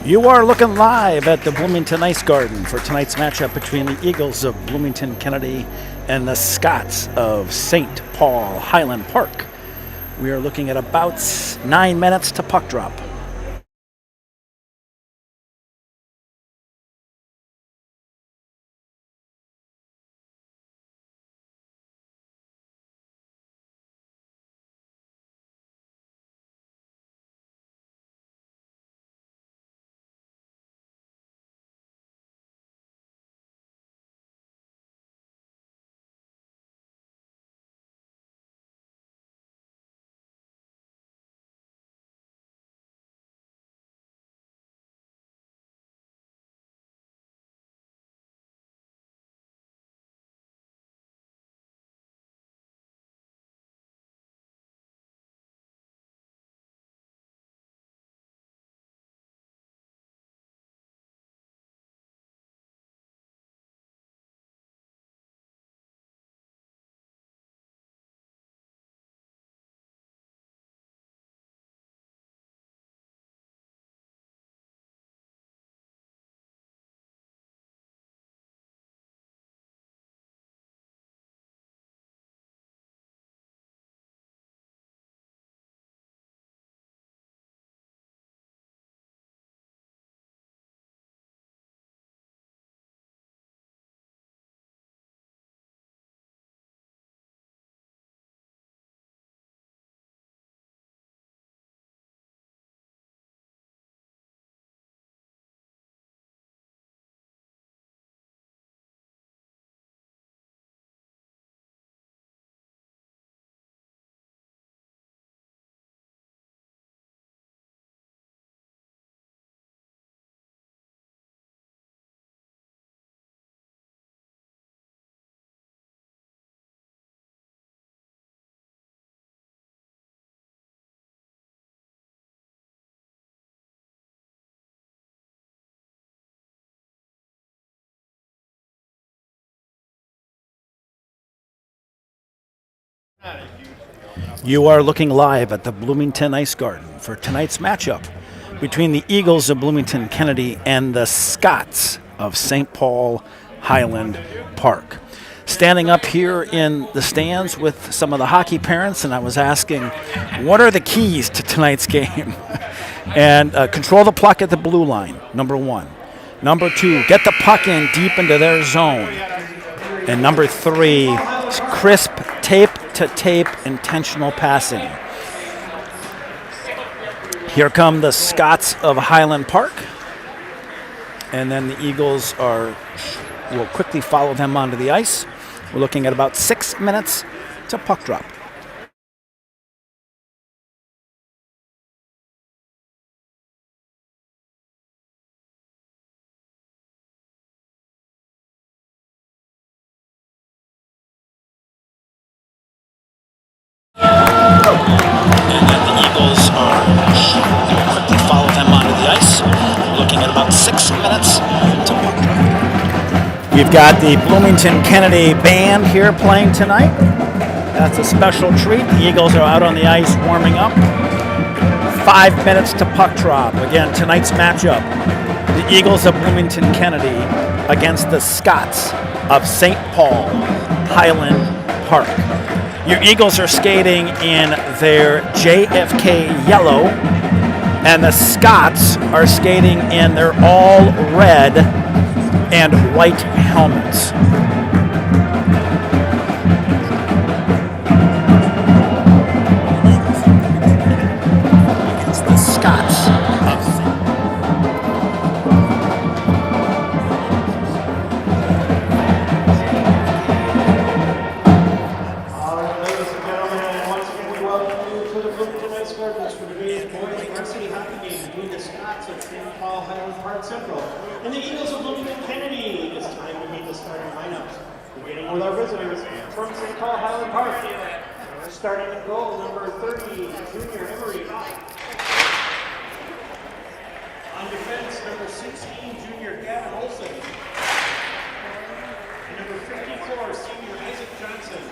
You are looking live at the Bloomington Ice Garden for tonight's matchup between the Eagles of Bloomington Kennedy and the Scots of St. Paul Highland Park. We are looking at about 9 minutes to puck drop. You are looking live at the Bloomington Ice Garden for tonight's matchup between the Eagles of Bloomington Kennedy and the Scots of St. Paul Highland Park. Standing up here in the stands with some of the hockey parents, and I was asking, what are the keys to tonight's game? And control the puck at the blue line, number one. Number two, get the puck in deep into their zone. And number three, crisp tape-to-tape intentional passing. Here come the Scots of Highland Park. And then the Eagles will quickly follow them onto the ice. We're looking at about 6 minutes to puck drop. And then the Eagles will quickly follow them onto the ice. We're looking at about 6 minutes to puck drop. We've got the Bloomington Kennedy band here playing tonight. That's a special treat. The Eagles are out on the ice warming up. 5 minutes to puck drop. Again, tonight's matchup, the Eagles of Bloomington Kennedy against the Scots of St. Paul Highland Park. Your Eagles are skating in their JFK yellow, and the Scots are skating in their all red and white helmets. Against the Scots of St. Paul Highland Park Central. And the Eagles of Bloomington Kennedy. It's time to meet the starting lineups. Beginning with our visitors from St. Paul Highland Park. Starting in goal, number 30, Junior Emery. On defense, number 16, Junior Gavin Olson. And number 54, Senior Isaac Johnson.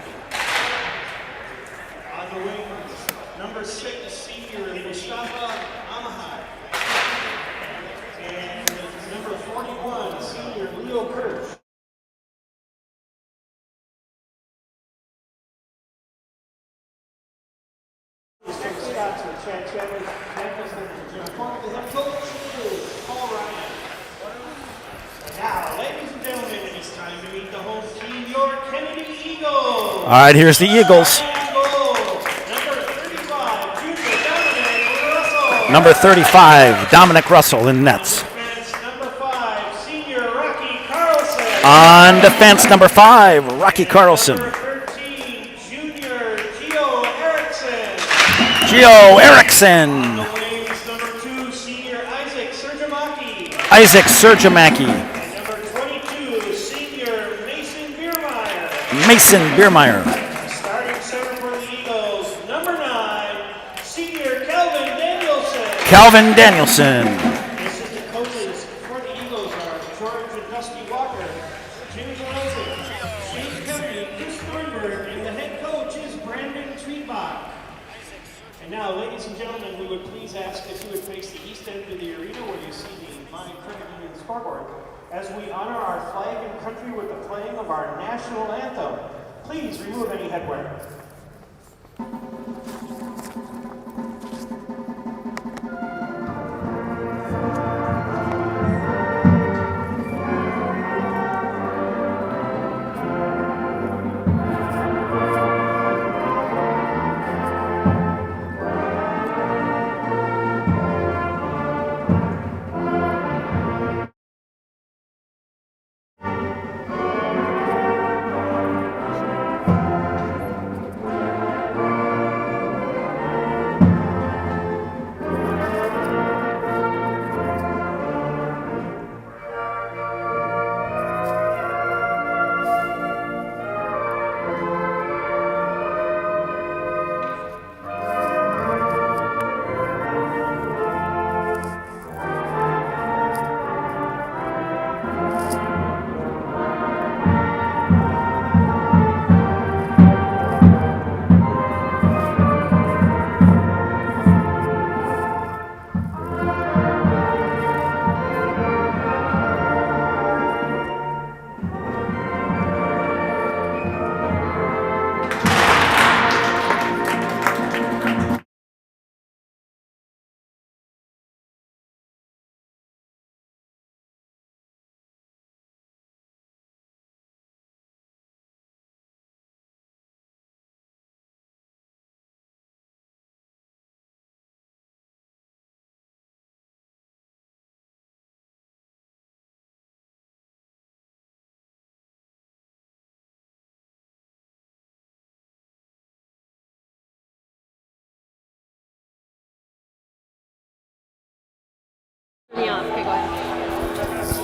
On the wings, number 6, Senior Mustafa Amahai. Scots with Chad Chatters, Memphis, and Jim Funk. The head coach is Paul Ryan. And now, ladies and gentlemen, it's time to meet the home team, your Kennedy Eagles. All right, here's the Eagles. Number 35, Dominic Russell in nets. Number 5, senior Rocky Carlson. On defense, number 5, Rocky Carlson. Number 13, junior Gio Erickson. Gio Erickson. On the wings, number 2, senior Isaac Serjamaki. Isaac Serjamaki. And number 22, senior Mason Biermeyer. Mason Biermeyer. Starting center for the Eagles, number 9, senior Calvin Danielson. Calvin Danielson. The assistant coaches for the Eagles are George and Dusty Walker, Jimmy Wilson, Shane Kelly, Chris Thornburg, and the head coach is Brandon Tweetbach. And now, ladies and gentlemen, we would please ask if you would face the east end of the arena where you see the My Credit Union scoreboard as we honor our flag and country with the playing of our national anthem. Please remove any headwear.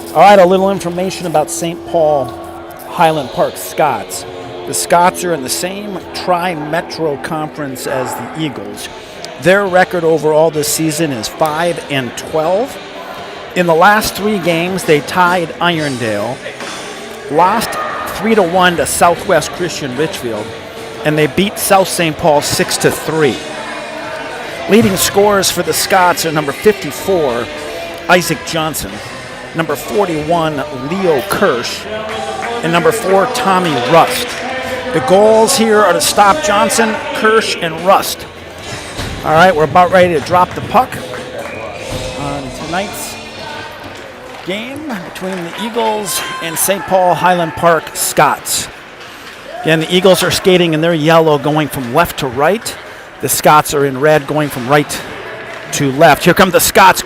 All right, a little information about St. Paul Highland Park Scots. The Scots are in the same tri-metro conference as the Eagles. Their record overall this season is 5-12. In the last 3 games, they tied Irondale, lost 3-1 to Southwest Christian Richfield, and they beat South St. Paul 6-3. Leading scorers for the Scots are number 54, Isaac Johnson, number 41, Leo Kirsch, and number 4, Tommy Rust. The goals here are to stop Johnson, Kirsch, and Rust. All right, we're about ready to drop the puck on tonight's game between the Eagles and St. Paul Highland Park Scots. Again, the Eagles are skating in their yellow going from left to right. The Scots are in red going from right to left. Here come the Scots.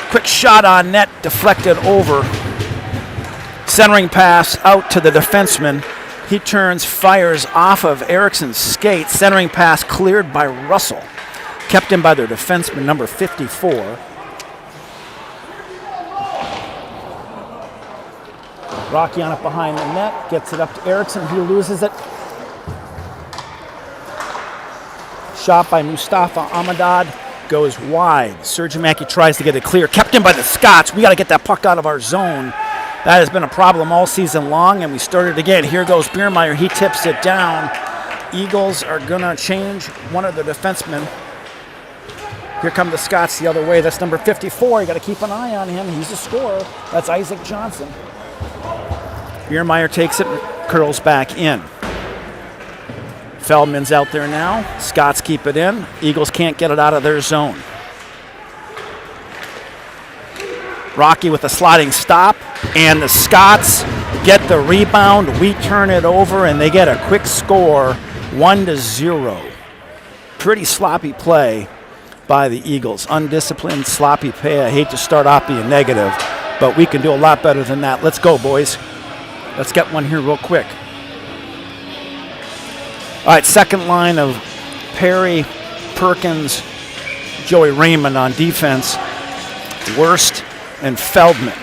Quick shot on net, deflected over. Centering pass out to the defenseman. He turns, fires off of Erickson's skate. Centering pass cleared by Russell. Kept in by their defenseman, number 54. Rocky on it behind the net, gets it up to Erickson. He loses it. Shot by Mustafa Ahmadad. Goes wide. Serjamaki tries to get it clear. Kept in by the Scots. We got to get that puck out of our zone. That has been a problem all season long, and we started again. Here goes Biermeyer. He tips it down. Eagles are going to change one of the defensemen. Here come the Scots the other way. That's number 54. You got to keep an eye on him. He's a scorer. That's Isaac Johnson. Biermeyer takes it, curls back in. Feldman's out there now. Scots keep it in. Eagles can't get it out of their zone. Rocky with a sliding stop, and the Scots get the rebound. We turn it over, and they get a quick score, 1-0. Pretty sloppy play by the Eagles. Undisciplined, sloppy play. I hate to start off being negative, but we can do a lot better than that. Let's go, boys. Let's get one here real quick. All right, second line of Perry, Perkins, Joey Raymond on defense. Worst and Feldman.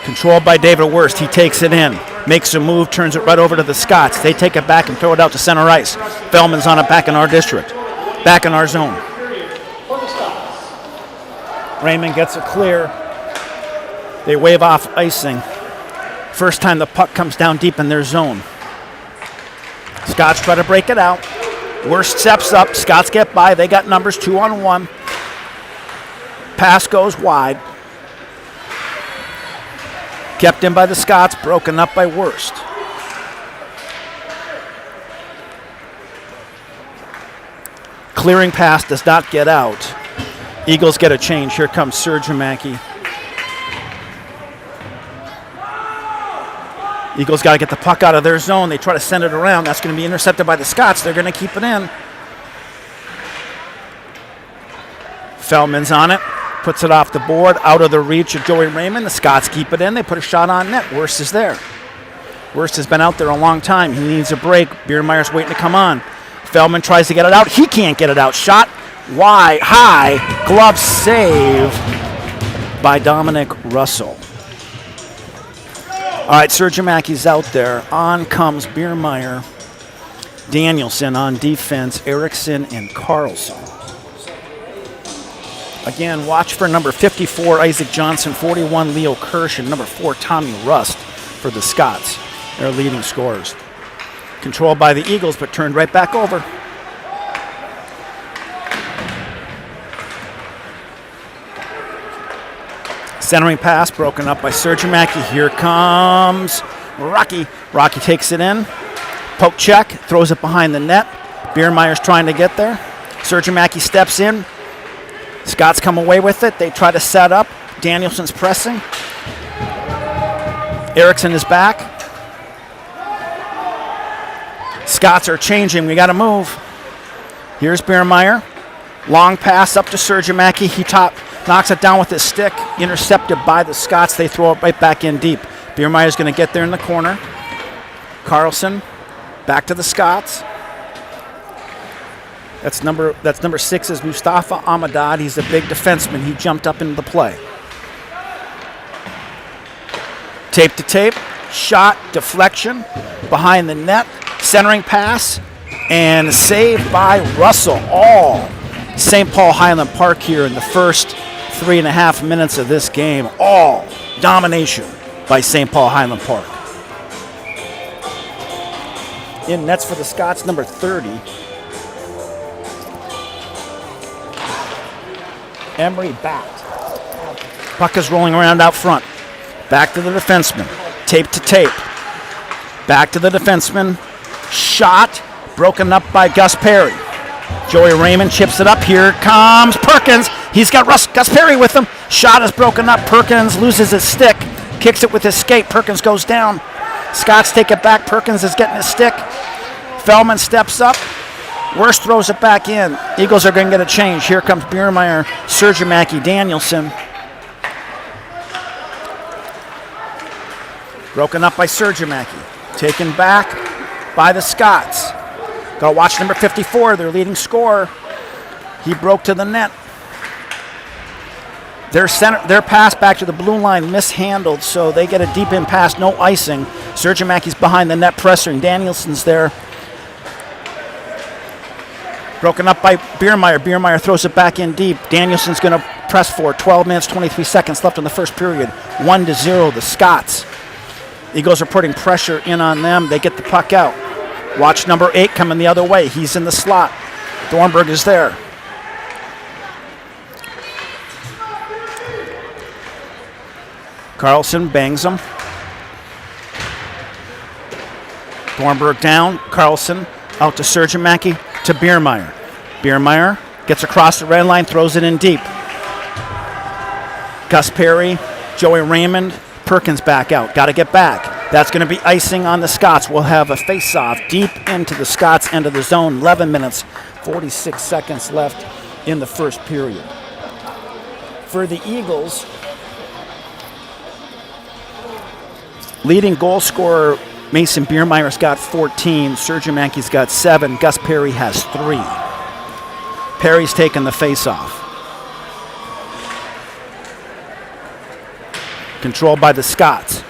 Controlled by David Worst. He takes it in, makes a move, turns it right over to the Scots. They take it back and throw it out to center ice. Feldman's on it back in our district, back in our zone. Raymond gets it clear. They wave off icing. First time the puck comes down deep in their zone. Scots try to break it out. Worst steps up. Scots get by. They got numbers 2-on-1. Pass goes wide. Kept in by the Scots, broken up by Worst. Clearing pass does not get out. Eagles get a change. Here comes Sergiamaki. Eagles got to get the puck out of their zone. They try to send it around. That's going to be intercepted by the Scots. They're going to keep it in. Feldman's on it. Puts it off the board, out of the reach of Joey Raymond. The Scots keep it in. They put a shot on net. Worst is there. Worst has been out there a long time. He needs a break. Biermeier's waiting to come on. Feldman tries to get it out. He can't get it out. Shot wide, high. Glove save by Dominic Russell. All right, Sergiamaki's out there. On comes Biermeier. Danielson on defense. Erickson and Carlson. Again, watch for number 54, Isaac Johnson, 41, Leo Kirsch, and number 4, Tommy Rust for the Scots. Their leading scorers. Controlled by the Eagles, but turned right back over. Centering pass broken up by Sergiamaki. Here comes Rocky. Rocky takes it in. Poke check, throws it behind the net. Biermeier's trying to get there. Sergiamaki steps in. Scots come away with it. They try to set up. Danielson's pressing. Erickson is back. Scots are changing. We got to move. Here's Biermeier. Long pass up to Sergiamaki. He knocks it down with his stick. Intercepted by the Scots. They throw it right back in deep. Biermeier's going to get there in the corner. Carlson back to the Scots. That's number 6 is Mustafa Ahmadad. He's a big defenseman. He jumped up into the play. Tape to tape. Shot, deflection, behind the net. Centering pass, and saved by Russell. All St. Paul Highland Park here in the first 3.5 minutes of this game. All domination by St. Paul Highland Park. In nets for the Scots, number 30. Emery Bat. Puck is rolling around out front. Back to the defenseman. Tape to tape. Back to the defenseman. Shot. Broken up by Gus Perry. Joey Raymond chips it up. Here comes Perkins. He's got Gus Perry with him. Shot is broken up. Perkins loses his stick. Kicks it with his skate. Perkins goes down. Scots take it back. Perkins is getting his stick. Feldman steps up. Worst throws it back in. Eagles are going to get a change. Here comes Biermeier, Sergiamaki, Danielson. Broken up by Sergiamaki. Taken back by the Scots. Got to watch number 54, their leading scorer. He broke to the net. Their pass back to the blue line mishandled, so they get a deep in pass, no icing. Sergiamaki's behind the net pressuring. Danielson's there. Broken up by Biermeier. Biermeier throws it back in deep. Danielson's going to press for it. 12 minutes, 23 seconds left in the first period. 1-0, the Scots. Eagles are putting pressure in on them. They get the puck out. Watch number 8 coming the other way. He's in the slot. Thornburg is there. Carlson bangs him. Gornberg down. Carlson out to Surjamaki to Biermeyer. Biermeyer gets across the red line, throws it in deep. Gus Perry, Joey Raymond, Perkins back out. Got to get back. That's going to be icing on the Scots. We'll have a face-off deep into the Scots end of the zone. 11 minutes, 46 seconds left in the first period. For the Eagles, leading goal scorer Mason Biermeyer's got 14. Surjamaki's got 7. Gus Perry has 3. Perry's taking the face-off. Controlled by the Scots.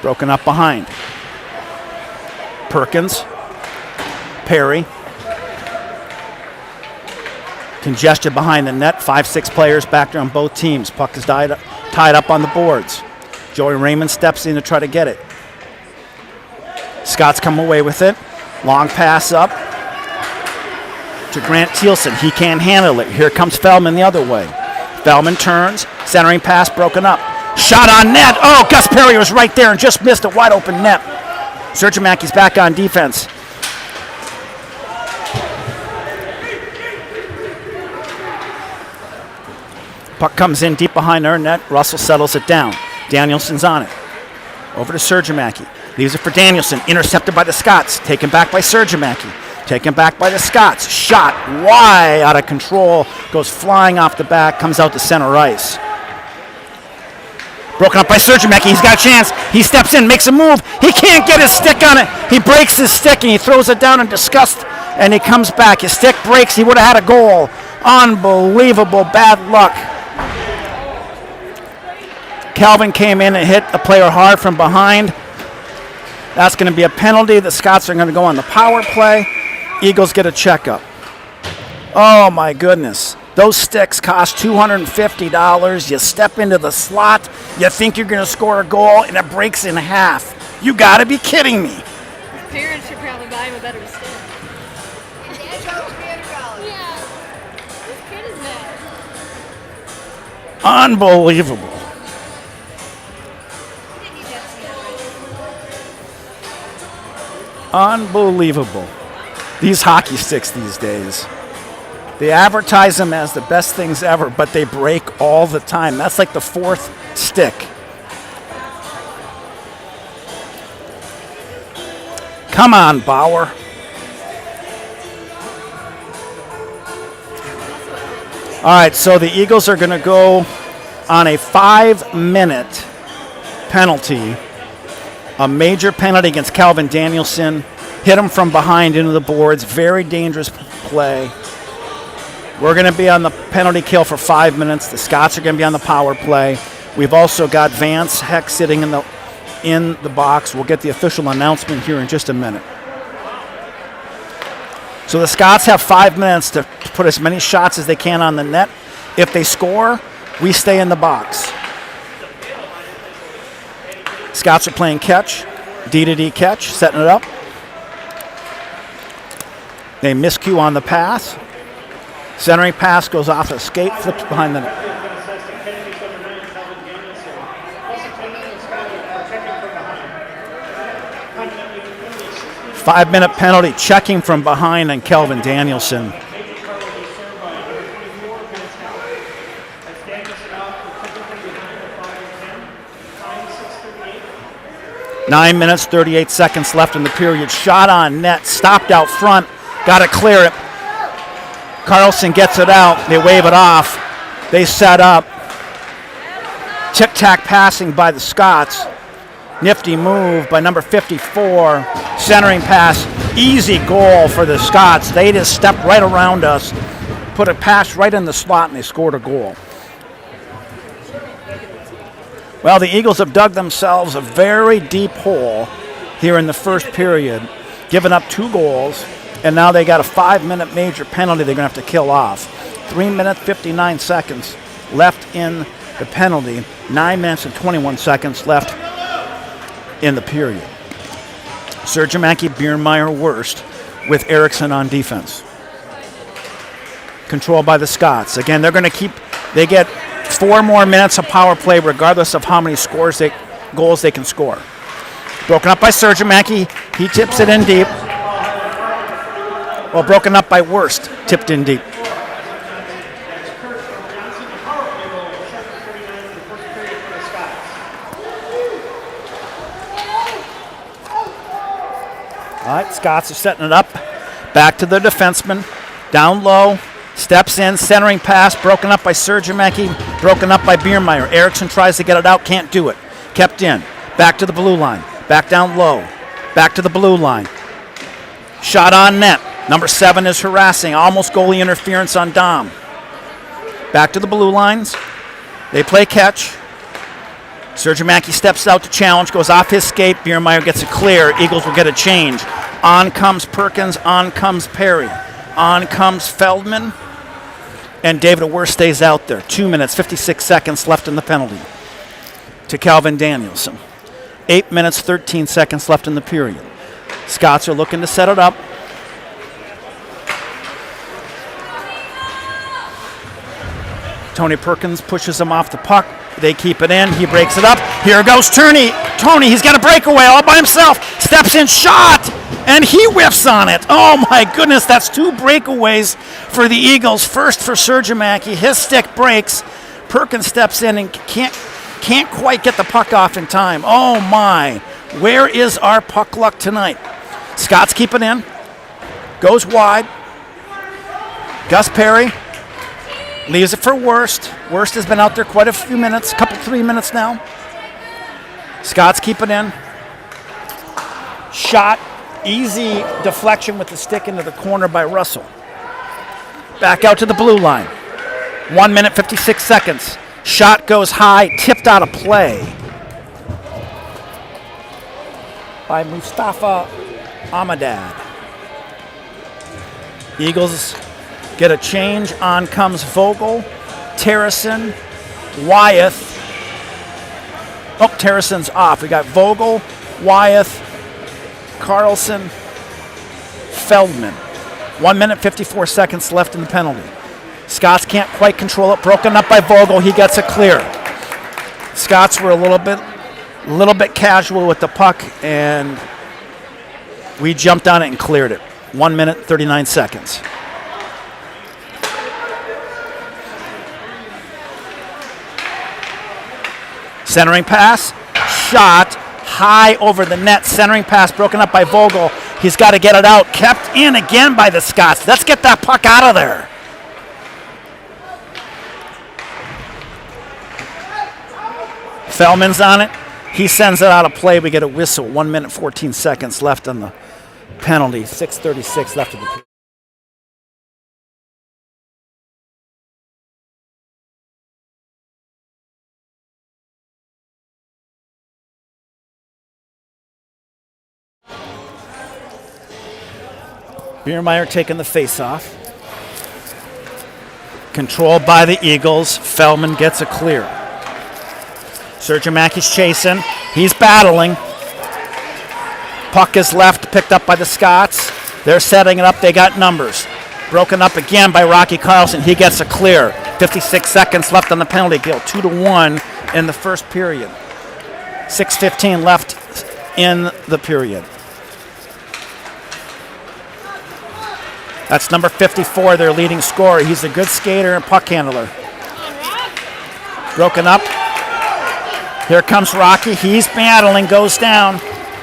Broken up behind. Perkins. Perry. Congested behind the net. 5-6 players back there on both teams. Puck is tied up on the boards. Joey Raymond steps in to try to get it. Scots come away with it. Long pass up to Grant Thielsen. He can't handle it. Here comes Feldman the other way. Feldman turns. Centering pass broken up. Shot on net. Oh, Gus Perry was right there and just missed a wide open net. Surjamaki's back on defense. Puck comes in deep behind our net. Russell settles it down. Danielson's on it. Over to Surjamaki. Leaves it for Danielson. Intercepted by the Scots. Taken back by Surjamaki. Taken back by the Scots. Shot wide out of control. Goes flying off the back. Comes out to center ice. Broken up by Surjamaki. He's got a chance. He steps in, makes a move. He can't get his stick on it. He breaks his stick and he throws it down in disgust. And he comes back. His stick breaks. He would have had a goal. Unbelievable bad luck. Calvin came in and hit a player hard from behind. That's going to be a penalty. The Scots are going to go on the power play. Eagles get a checkup. Oh, my goodness. Those sticks cost $250. You step into the slot. You think you're going to score a goal, and it breaks in half. You got to be kidding me. His parents should probably buy him a better stick. Yeah. This kid is mad. Unbelievable. Unbelievable. These hockey sticks these days. They advertise them as the best things ever, but they break all the time. That's like the 4th stick. Come on, Bauer. All right, so the Eagles are going to go on a 5-minute penalty. A major penalty against Calvin Danielson. Hit him from behind into the boards. Very dangerous play. We're going to be on the penalty kill for 5 minutes. The Scots are going to be on the power play. We've also got Vance Heck sitting in the box. We'll get the official announcement here in just a minute. So the Scots have 5 minutes to put as many shots as they can on the net. If they score, we stay in the box. Scots are playing catch, D-to-D catch, setting it up. They miscue on the pass. Centering pass goes off a skate, flips behind the net. 5-minute penalty, checking from behind on Kelvin Danielson. Nine minutes, 38 seconds left in the period. Shot on net, stopped out front, got to clear it. Carlson gets it out, they wave it off. They set up. Tic-tac passing by the Scots. Nifty move by number 54. Centering pass, easy goal for the Scots. They just stepped right around us, put a pass right in the slot, and they scored a goal. Well, the Eagles have dug themselves a very deep hole here in the first period, giving up 2 goals, and now they got a 5-minute major penalty they're going to have to kill off. 3 minutes, 59 seconds left in the penalty. 9 minutes and 21 seconds left in the period. Surjamaki, Biermeyer, Worst with Eriksson on defense. Controlled by the Scots. Again, they're going to they get 4 more minutes of power play regardless of how many goals they can score. Broken up by Surgeon-Mackey. He tips it in deep. Well, broken up by Worst. Tipped in deep. All right, Scots are setting it up. Back to the defenseman. Down low. Steps in. Centering pass. Broken up by Surgeon-Mackey. Broken up by Biermeyer. Erickson tries to get it out. Can't do it. Kept in. Back to the blue line. Back down low. Back to the blue line. Shot on net. Number 7 is harassing. Almost goalie interference on Dom. Back to the blue lines. They play catch. Surgeon-Mackey steps out to challenge, goes off his skate. Biermeyer gets it clear. Eagles will get a change. On comes Perkins. On comes Perry. On comes Feldman. And David Worst stays out there. 2 minutes, 56 seconds left in the penalty to Calvin Danielson. 8 minutes, 13 seconds left in the period. Scots are looking to set it up. Tony Perkins pushes him off the puck. They keep it in. He breaks it up. Here goes Tony. He's got a breakaway all by himself. Steps in, shot, and he whiffs on it. Oh, my goodness. That's 2 breakaways for the Eagles. First for Surgeon-Mackey. His stick breaks. Perkins steps in and can't quite get the puck off in time. Oh, my. Where is our puck luck tonight? Scots keep it in. Goes wide. Gus Perry leaves it for Worst. Worst has been out there quite a few minutes, 3 minutes now. Scots keep it in. Shot, easy deflection with the stick into the corner by Russell. Back out to the blue line. 1 minute, 56 seconds. Shot goes high, tipped out of play by Mustafa Ahmadad. Eagles get a change. On comes Vogel, Terracin, Wyeth. Oh, Terracin's off. We got Vogel, Wyeth, Carlson, Feldman. 1 minute, 54 seconds left in the penalty. Scots can't quite control it. Broken up by Vogel. He gets it clear. Scots were a little bit casual with the puck, and we jumped on it and cleared it. 1 minute, 39 seconds. Centering pass, shot, high over the net. Centering pass broken up by Vogel. He's got to get it out. Kept in again by the Scots. Let's get that puck out of there. Feldman's on it. He sends it out of play. We get a whistle. 1 minute, 14 seconds left on the penalty. 6:36 left of the period. Biermeyer taking the face-off. Controlled by the Eagles. Feldman gets a clear. Surgeon-Mackey's chasing. He's battling. Puck is left, picked up by the Scots. They're setting it up. They got numbers. Broken up again by Rocky Carlson. He gets a clear. 56 seconds left on the penalty kill. 2-1 in the first period. 6:15 left in the period. That's number 54, their leading scorer. He's a good skater and puck handler. Broken up. Here comes Rocky. He's battling, goes down.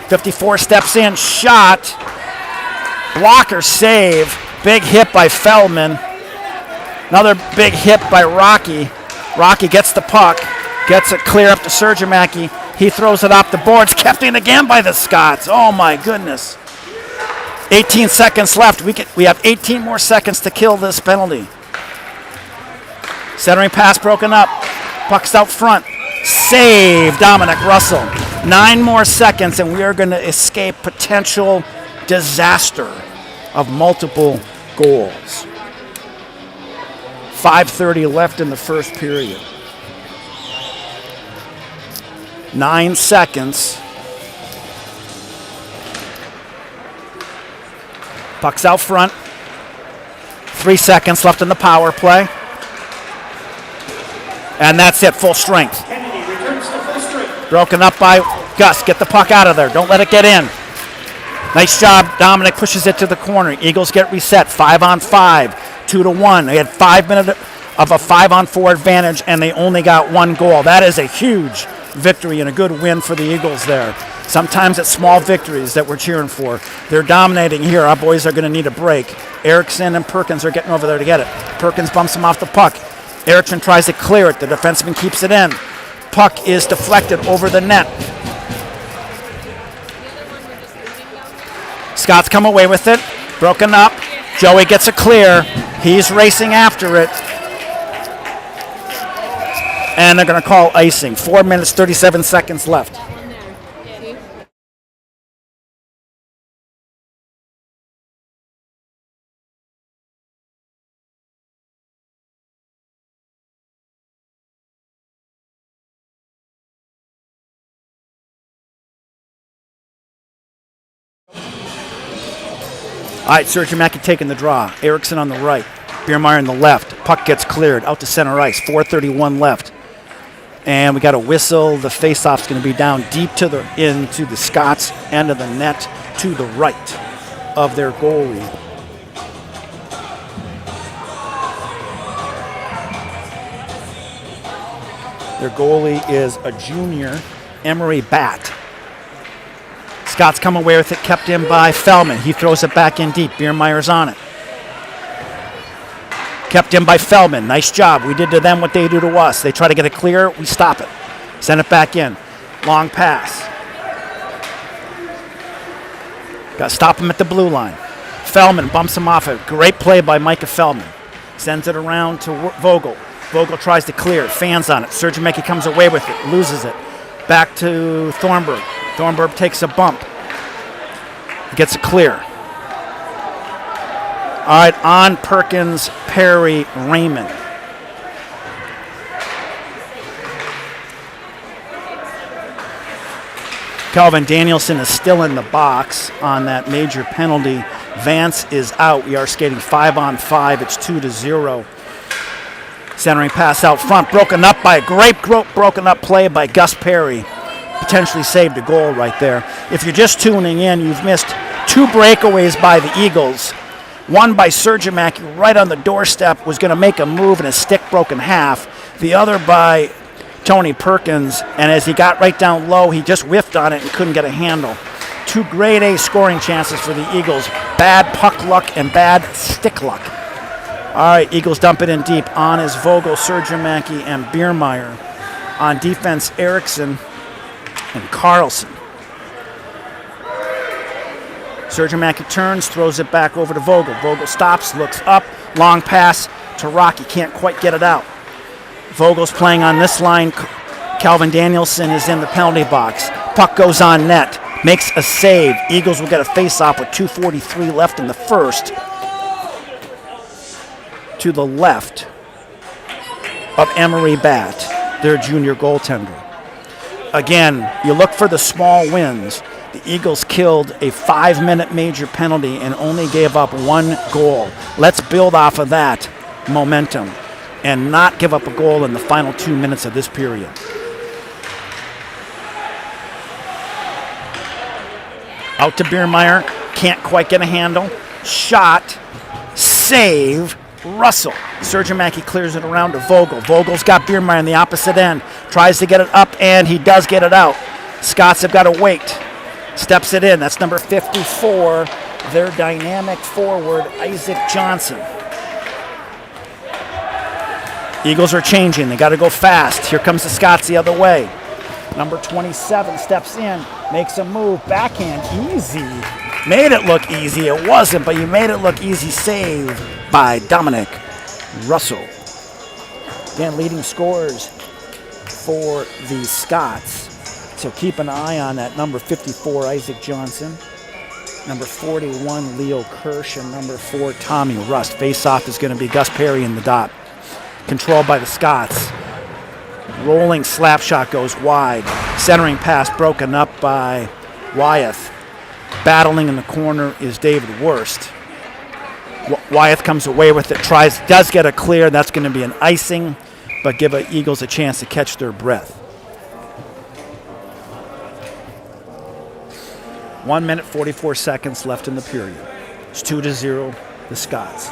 54 steps in, shot. Blocker save. Big hit by Feldman. Another big hit by Rocky. Rocky gets the puck, gets it clear up to Surgeon-Mackey. He throws it off the boards, kept in again by the Scots. Oh my goodness. 18 seconds left. We have 18 more seconds to kill this penalty. Centering pass broken up. Puck's out front. Save, Dominic Russell. 9 more seconds, and we are going to escape potential disaster of multiple goals. 5:30 left in the first period. 9 seconds. Puck's out front. 3 seconds left in the power play. And that's it, full strength. Kennedy returns to full strength. Broken up by Gus, get the puck out of there. Don't let it get in. Nice job. Dominic pushes it to the corner. Eagles get reset. 5-on-5. 2-1. They had 5 minutes of a 5-on-4 advantage, and they only got 1 goal. That is a huge victory and a good win for the Eagles there. Sometimes it's small victories that we're cheering for. They're dominating here. Our boys are going to need a break. Erickson and Perkins are getting over there to get it. Perkins bumps him off the puck. Erickson tries to clear it. The defenseman keeps it in. Puck is deflected over the net. Scott's come away with it. Broken up. Joey gets a clear. He's racing after it. And they're going to call icing. 4 minutes, 37 seconds left. All right, Sergio Mackey taking the draw. Erickson on the right. Biermeyer on the left. Puck gets cleared out to center ice. 4:31 left. And we got a whistle. The faceoff's going to be down deep into the Scots end of the net to the right of their goalie. Their goalie is a junior, Emery Batt. Scott's come away with it, kept in by Fellman. He throws it back in deep. Biermeyer's on it. Kept in by Fellman. Nice job. We did to them what they do to us. They try to get it clear. We stop it. Send it back in. Long pass. Got to stop him at the blue line. Fellman bumps him off it. Great play by Micah Fellman. Sends it around to Vogel. Vogel tries to clear it. Fans on it. Sergio Mackey comes away with it. Loses it. Back to Thornburg. Thornburg takes a bump. Gets it clear. All right, on Perkins, Perry, Raymond. Calvin Danielson is still in the box on that major penalty. Vance is out. We are skating 5-on-5. It's 2-0. Centering pass out front. Broken up by a great broken up play by Gus Perry. Potentially saved a goal right there. If you're just tuning in, you've missed 2 breakaways by the Eagles. One by Sergio Mackey right on the doorstep, was going to make a move and his stick broke in half. The other by Tony Perkins, and as he got right down low, he just whiffed on it and couldn't get a handle. 2 grade A scoring chances for the Eagles. Bad puck luck and bad stick luck. All right, Eagles dump it in deep. On is Vogel, Sergio Mackey, and Biermeyer. On defense, Erickson and Carlson. Sergio Mackey turns, throws it back over to Vogel. Vogel stops, looks up, long pass to Rocky. Can't quite get it out. Vogel's playing on this line. Calvin Danielson is in the penalty box. Puck goes on net, makes a save. Eagles will get a face-off with 2:43 left in the first. To the left of Emery Batt, their junior goaltender. Again, you look for the small wins. The Eagles killed a 5-minute major penalty and only gave up 1 goal. Let's build off of that momentum and not give up a goal in the final 2 minutes of this period. Out to Biermeyer, can't quite get a handle. Shot, save, Russell. Sergio Mackey clears it around to Vogel. Vogel's got Biermeyer on the opposite end. Tries to get it up, and he does get it out. Scots have got to wait. Steps it in. That's number 54, their dynamic forward, Isaac Johnson. Eagles are changing. They got to go fast. Here comes the Scots the other way. Number 27 steps in, makes a move, backhand, easy. Made it look easy. It wasn't, but you made it look easy. Save by Dominic Russell. Again, leading scorers for the Scots. So keep an eye on that. Number 54, Isaac Johnson. Number 41, Leo Kirsch. And number 4, Tommy Rust. Face-off is going to be Gus Perry in the dot. Controlled by the Scots. Rolling slap shot goes wide. Centering pass broken up by Wyeth. Battling in the corner is David Wurst. Wyeth comes away with it, does get a clear. That's going to be an icing, but give the Eagles a chance to catch their breath. 1 minute 44 seconds left in the period. It's 2-0, the Scots.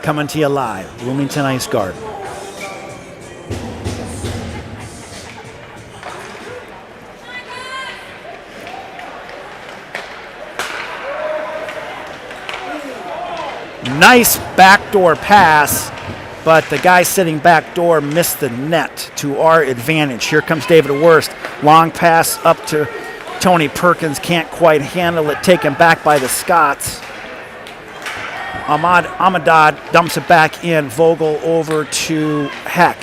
Coming to you live, Bloomington Ice Garden. Nice backdoor pass, but the guy sitting backdoor missed the net to our advantage. Here comes David Wurst. Long pass up to Tony Perkins. Can't quite handle it. Taken back by the Scots. Amadad dumps it back in. Vogel over to Heck.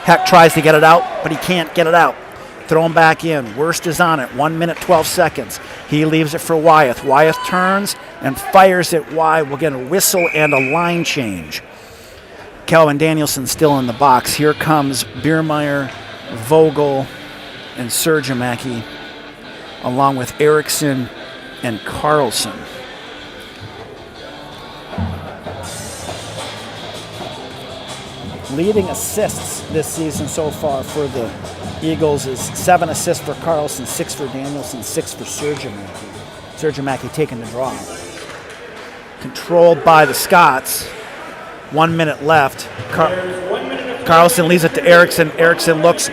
Heck tries to get it out, but he can't get it out. Throw him back in. Wurst is on it. 1 minute, 12 seconds. He leaves it for Wyeth. Wyeth turns and fires it wide. We'll get a whistle and a line change. Calvin Danielson still in the box. Here comes Biermeyer, Vogel, and Sergiamaki, along with Erickson and Carlson. Leading assists this season so far for the Eagles is 7 assists for Carlson, 6 for Danielson, 6 for Sergiamaki. Sergiamaki taking the draw. Controlled by the Scots. 1 minute left. Carlson leaves it to Erickson. Erickson looks.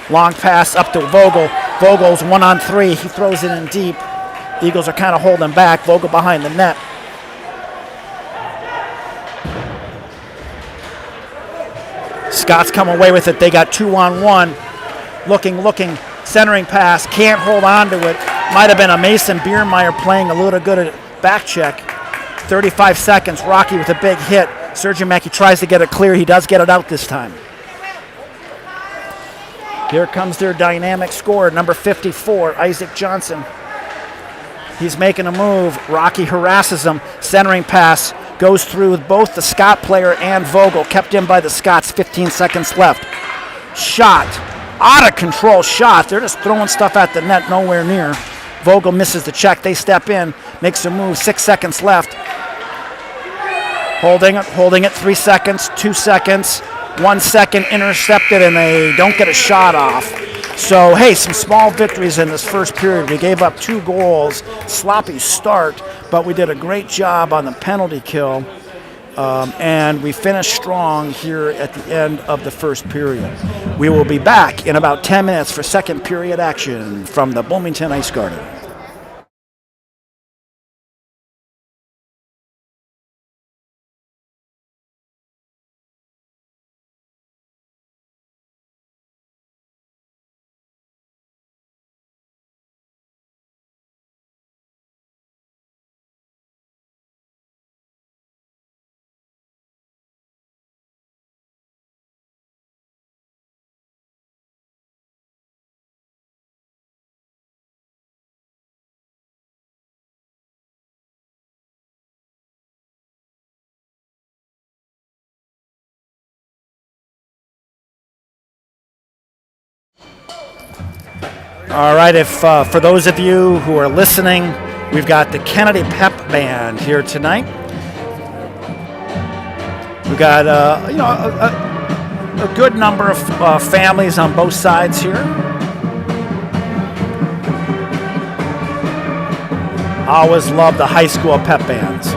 Long pass up to Vogel. Vogel's 1-on-3. He throws it in deep. Eagles are kind of holding back. Vogel behind the net. Scots come away with it. They got 2-on-1. Looking. Centering pass. Can't hold on to it. Might have been a Mason Biermeyer playing a little good at back check. 35 seconds. Rocky with a big hit. Sergiamaki tries to get it clear. He does get it out this time. Here comes their dynamic scorer, number 54, Isaac Johnson. He's making a move. Rocky harasses him. Centering pass goes through with both the Scott player and Vogel. Kept in by the Scots. 15 seconds left. Shot. Out of control shot. They're just throwing stuff at the net, nowhere near. Vogel misses the check. They step in. Makes a move. 6 seconds left. Holding it, 3 seconds, 2 seconds, 1 second, intercepted, and they don't get a shot off. So, hey, some small victories in this first period. We gave up 2 goals, sloppy start, but we did a great job on the penalty kill, and we finished strong here at the end of the first period. We will be back in about 10 minutes for second period action from the Bloomington Ice Garden. All right, if for those of you who are listening, we've got the Kennedy Pep Band here tonight. We've got a good number of families on both sides here. I always love the high school pep bands.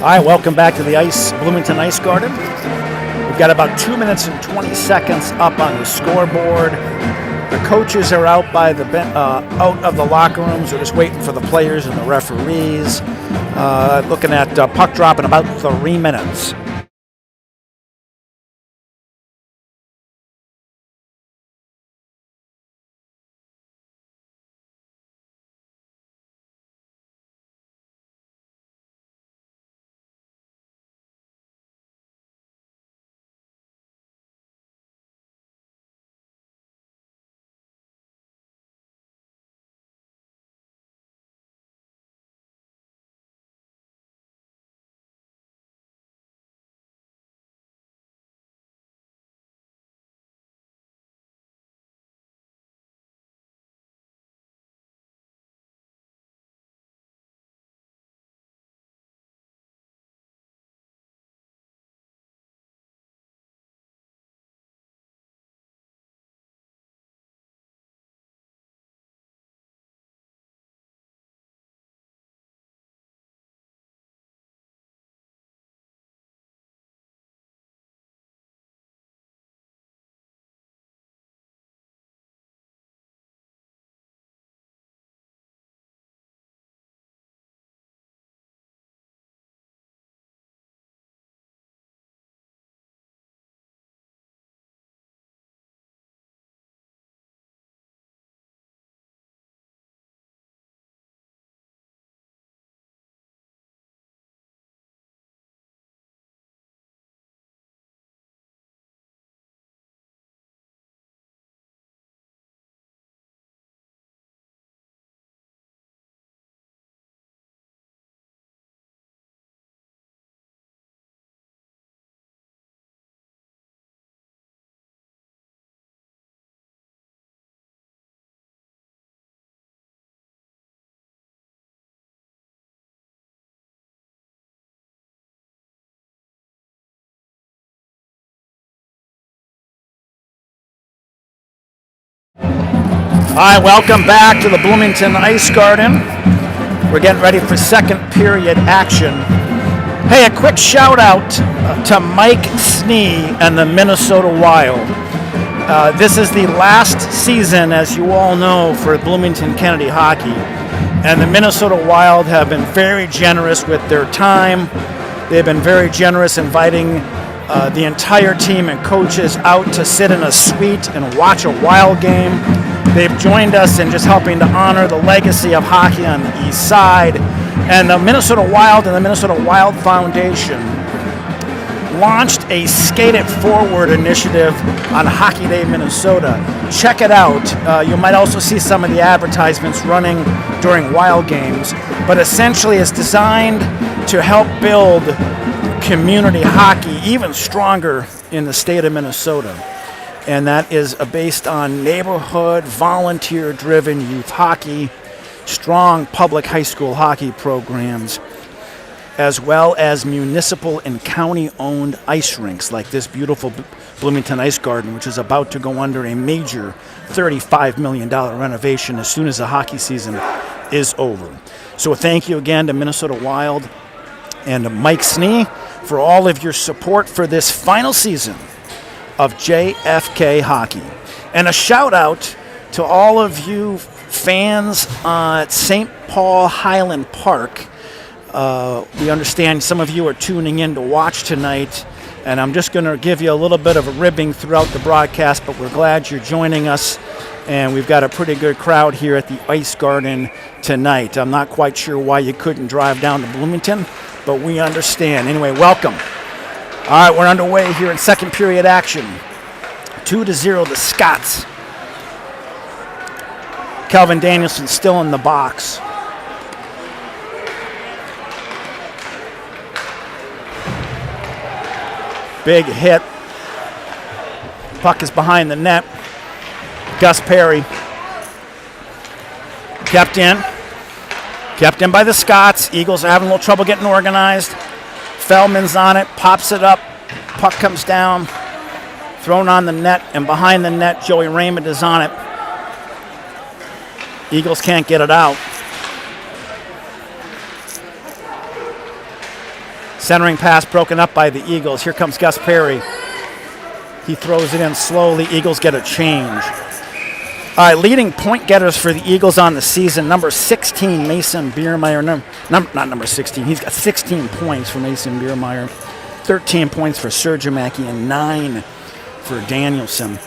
All right, welcome back to the Bloomington Ice Garden. We've got about 2 minutes and 20 seconds up on the scoreboard. The coaches are out by the out of the locker rooms. They're just waiting for the players and the referees. Looking at puck drop in about 3 minutes. All right, welcome back to the Bloomington Ice Garden. We're getting ready for second period action. Hey, a quick shout out to Mike Snee and the Minnesota Wild. This is the last season, as you all know, for Bloomington Kennedy hockey. And the Minnesota Wild have been very generous with their time. They've been very generous inviting the entire team and coaches out to sit in a suite and watch a Wild game. They've joined us in just helping to honor the legacy of hockey on the East Side. And the Minnesota Wild and the Minnesota Wild Foundation launched a Skate It Forward initiative on Hockey Day Minnesota. Check it out. You might also see some of the advertisements running during Wild games. But essentially it's designed to help build community hockey even stronger in the state of Minnesota. And that is based on neighborhood, volunteer-driven youth hockey, strong public high school hockey programs, as well as municipal and county-owned ice rinks like this beautiful Bloomington Ice Garden, which is about to go under a major $35 million renovation as soon as the hockey season is over. So thank you again to Minnesota Wild and to Mike Snee for all of your support for this final season of JFK hockey. And a shout out to all of you fans at St. Paul Highland Park. We understand some of you are tuning in to watch tonight, and I'm just going to give you a little bit of a ribbing throughout the broadcast, but we're glad you're joining us, and we've got a pretty good crowd here at the Ice Garden tonight. I'm not quite sure why you couldn't drive down to Bloomington, but we understand. Anyway, welcome. All right, we're underway here in second period action. 2-0 the Scots. Calvin Danielson still in the box. Big hit. Puck is behind the net. Gus Perry. Kept in. Kept in by the Scots. Eagles are having a little trouble getting organized. Feldman's on it, pops it up, puck comes down, thrown on the net, and behind the net, Joey Raymond is on it. Eagles can't get it out. Centering pass broken up by the Eagles. Here comes Gus Perry. He throws it in slowly. Eagles get a change. All right, leading point getters for the Eagles on the season, number 16, Mason Biermeyer. Not number 16. He's got 16 points for Mason Biermeyer, 13 points for Sergimaki, and 9 for Danielson.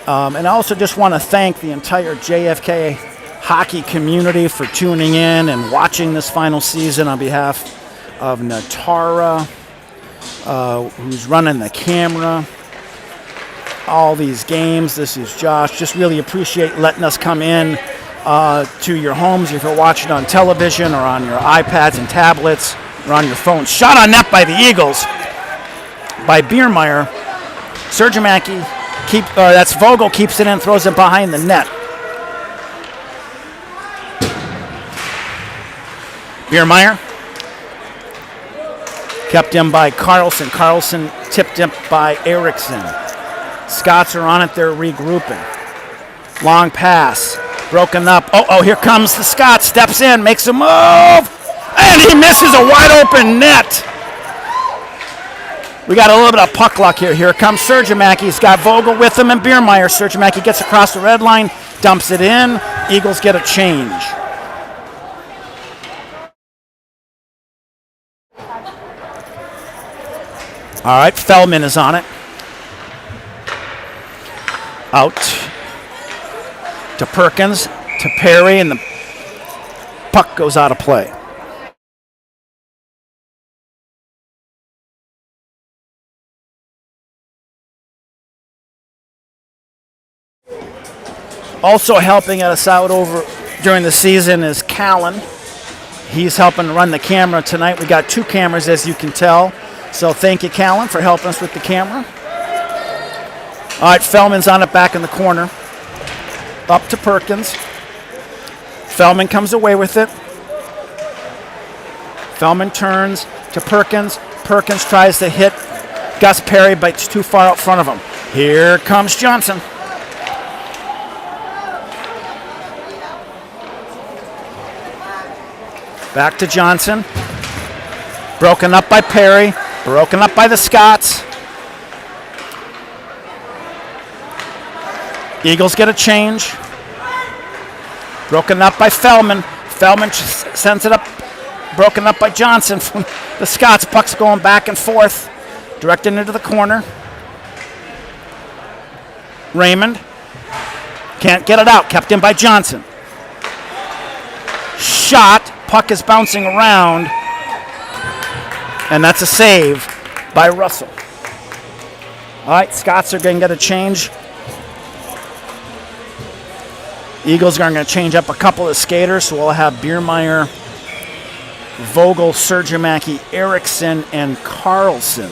And I also just want to thank the entire JFK hockey community for tuning in and watching this final season on behalf of Natara, who's running the camera. All these games. This is Josh. Just really appreciate letting us come in to your homes if you're watching on television or on your iPads and tablets or on your phone. Shot on net by the Eagles by Biermeyer. Sergimaki that's Vogel keeps it in, throws it behind the net. Biermeyer kept in by Carlson. Carlson tipped in by Erickson. Scots are on it. They're regrouping. Long pass. Broken up. Oh, here comes the Scott. Steps in. Makes a move. And he misses a wide open net. We got a little bit of puck luck here. Here comes Sergimaki. He's got Vogel with him and Biermeyer. Sergimaki gets across the red line. Dumps it in. Eagles get a change. All right, Feldman is on it. Out to Perkins, to Perry, and the puck goes out of play. Also helping us out over during the season is Callan. He's helping run the camera tonight. We got 2 cameras, as you can tell. So thank you, Callan, for helping us with the camera. All right, Feldman's on it back in the corner. Up to Perkins. Feldman comes away with it. Feldman turns to Perkins. Perkins tries to hit Gus Perry, but it's too far out front of him. Here comes Johnson. Back to Johnson. Broken up by Perry. Broken up by the Scots. Eagles get a change. Broken up by Feldman. Feldman sends it up. Broken up by Johnson from the Scots. Puck's going back and forth. Directed into the corner. Raymond. Can't get it out. Kept in by Johnson. Shot. Puck is bouncing around. And that's a save by Russell. All right, Scots are going to get a change. Eagles are going to change up a couple of skaters, so we'll have Biermeyer, Vogel, Sergimaki, Erickson, and Carlson.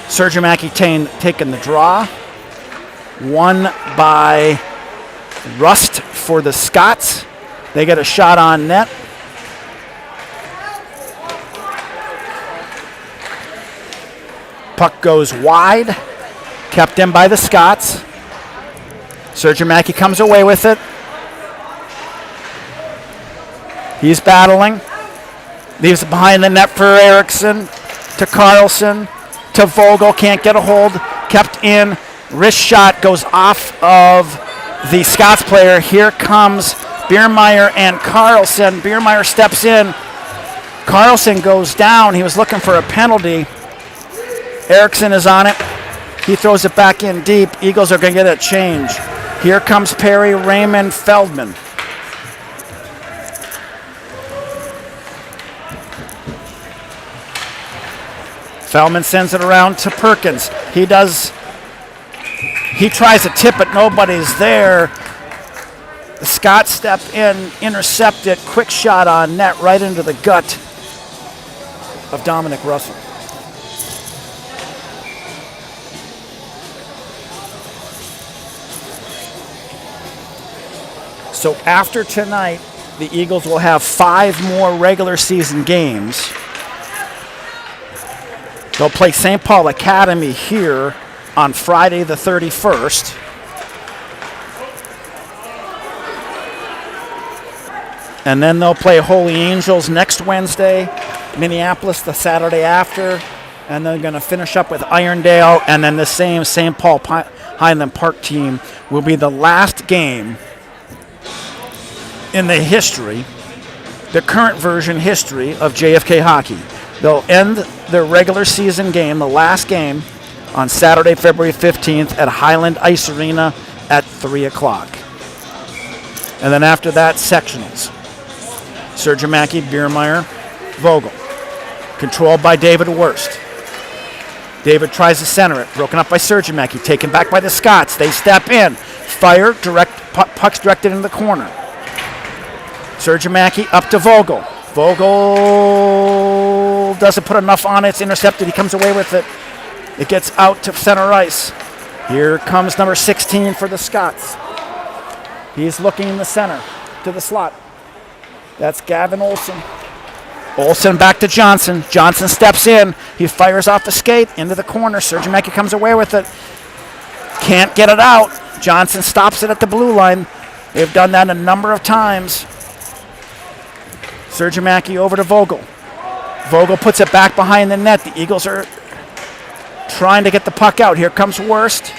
Sergimaki taking the draw. Won by Rust for the Scots. They get a shot on net. Puck goes wide. Kept in by the Scots. Sergimaki comes away with it. He's battling. Leaves it behind the net for Erickson. To Carlson. To Vogel. Can't get a hold. Kept in. Wrist shot goes off of the Scots player. Here comes Biermeyer and Carlson. Biermeyer steps in. Carlson goes down. He was looking for a penalty. Erickson is on it. He throws it back in deep. Eagles are going to get a change. Here comes Perry, Raymond, Feldman. Feldman sends it around to Perkins. He tries to tip it. Nobody's there. The Scots step in, intercept it. Quick shot on net right into the gut of Dominic Russell. So after tonight, the Eagles will have 5 more regular season games. They'll play St. Paul Academy here on Friday the 31st. And then they'll play Holy Angels next Wednesday. Minneapolis the Saturday after, and they're going to finish up with Irondale, and then the same St. Paul Highland Park team will be the last game in the history, the current version history of JFK hockey. They'll end their regular season game, the last game, on Saturday, February 15th at Highland Ice Arena at 3 o'clock. And then after that, sectionals. Sergimaki, Biermeyer, Vogel. Controlled by David Wurst. David tries to center it. Broken up by Sergimaki. Taken back by the Scots. They step in. Fire, puck's directed in the corner. Sergimaki up to Vogel. Vogel doesn't put enough on it. It's intercepted. He comes away with it. It gets out to center ice. Here comes number 16 for the Scots. He's looking in the center to the slot. That's Gavin Olsen. Olsen back to Johnson. Johnson steps in. He fires off the skate into the corner. Sergimaki comes away with it. Can't get it out. Johnson stops it at the blue line. They've done that a number of times. Sergimaki over to Vogel. Vogel puts it back behind the net. The Eagles are trying to get the puck out. Here comes Wurst.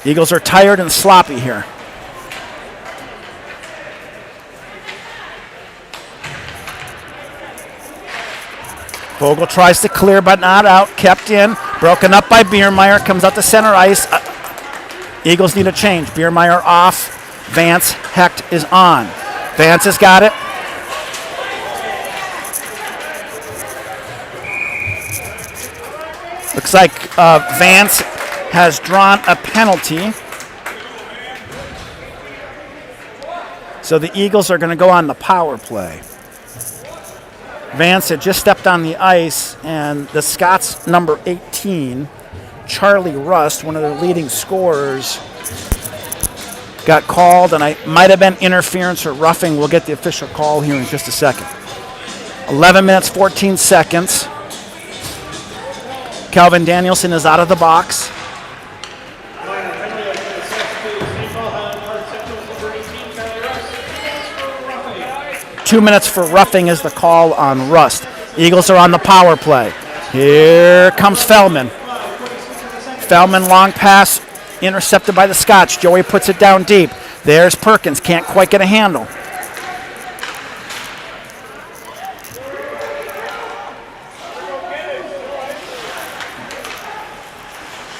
Eagles are tired and sloppy here. Vogel tries to clear but not out. Kept in. Broken up by Biermeyer. Comes out to center ice. Eagles need a change. Biermeyer off. Vance Hecht is on. Vance has got it. Looks like Vance has drawn a penalty. So the Eagles are going to go on the power play. Vance had just stepped on the ice, and the Scots' number 18, Charlie Rust, one of their leading scorers, got called, and it might have been interference or roughing. We'll get the official call here in just a second. 11 minutes, 14 seconds. Calvin Danielson is out of the box. 2 minutes for roughing is the call on Rust. Eagles are on the power play. Here comes Feldman. Feldman, long pass, intercepted by the Scots. Joey puts it down deep. There's Perkins, can't quite get a handle.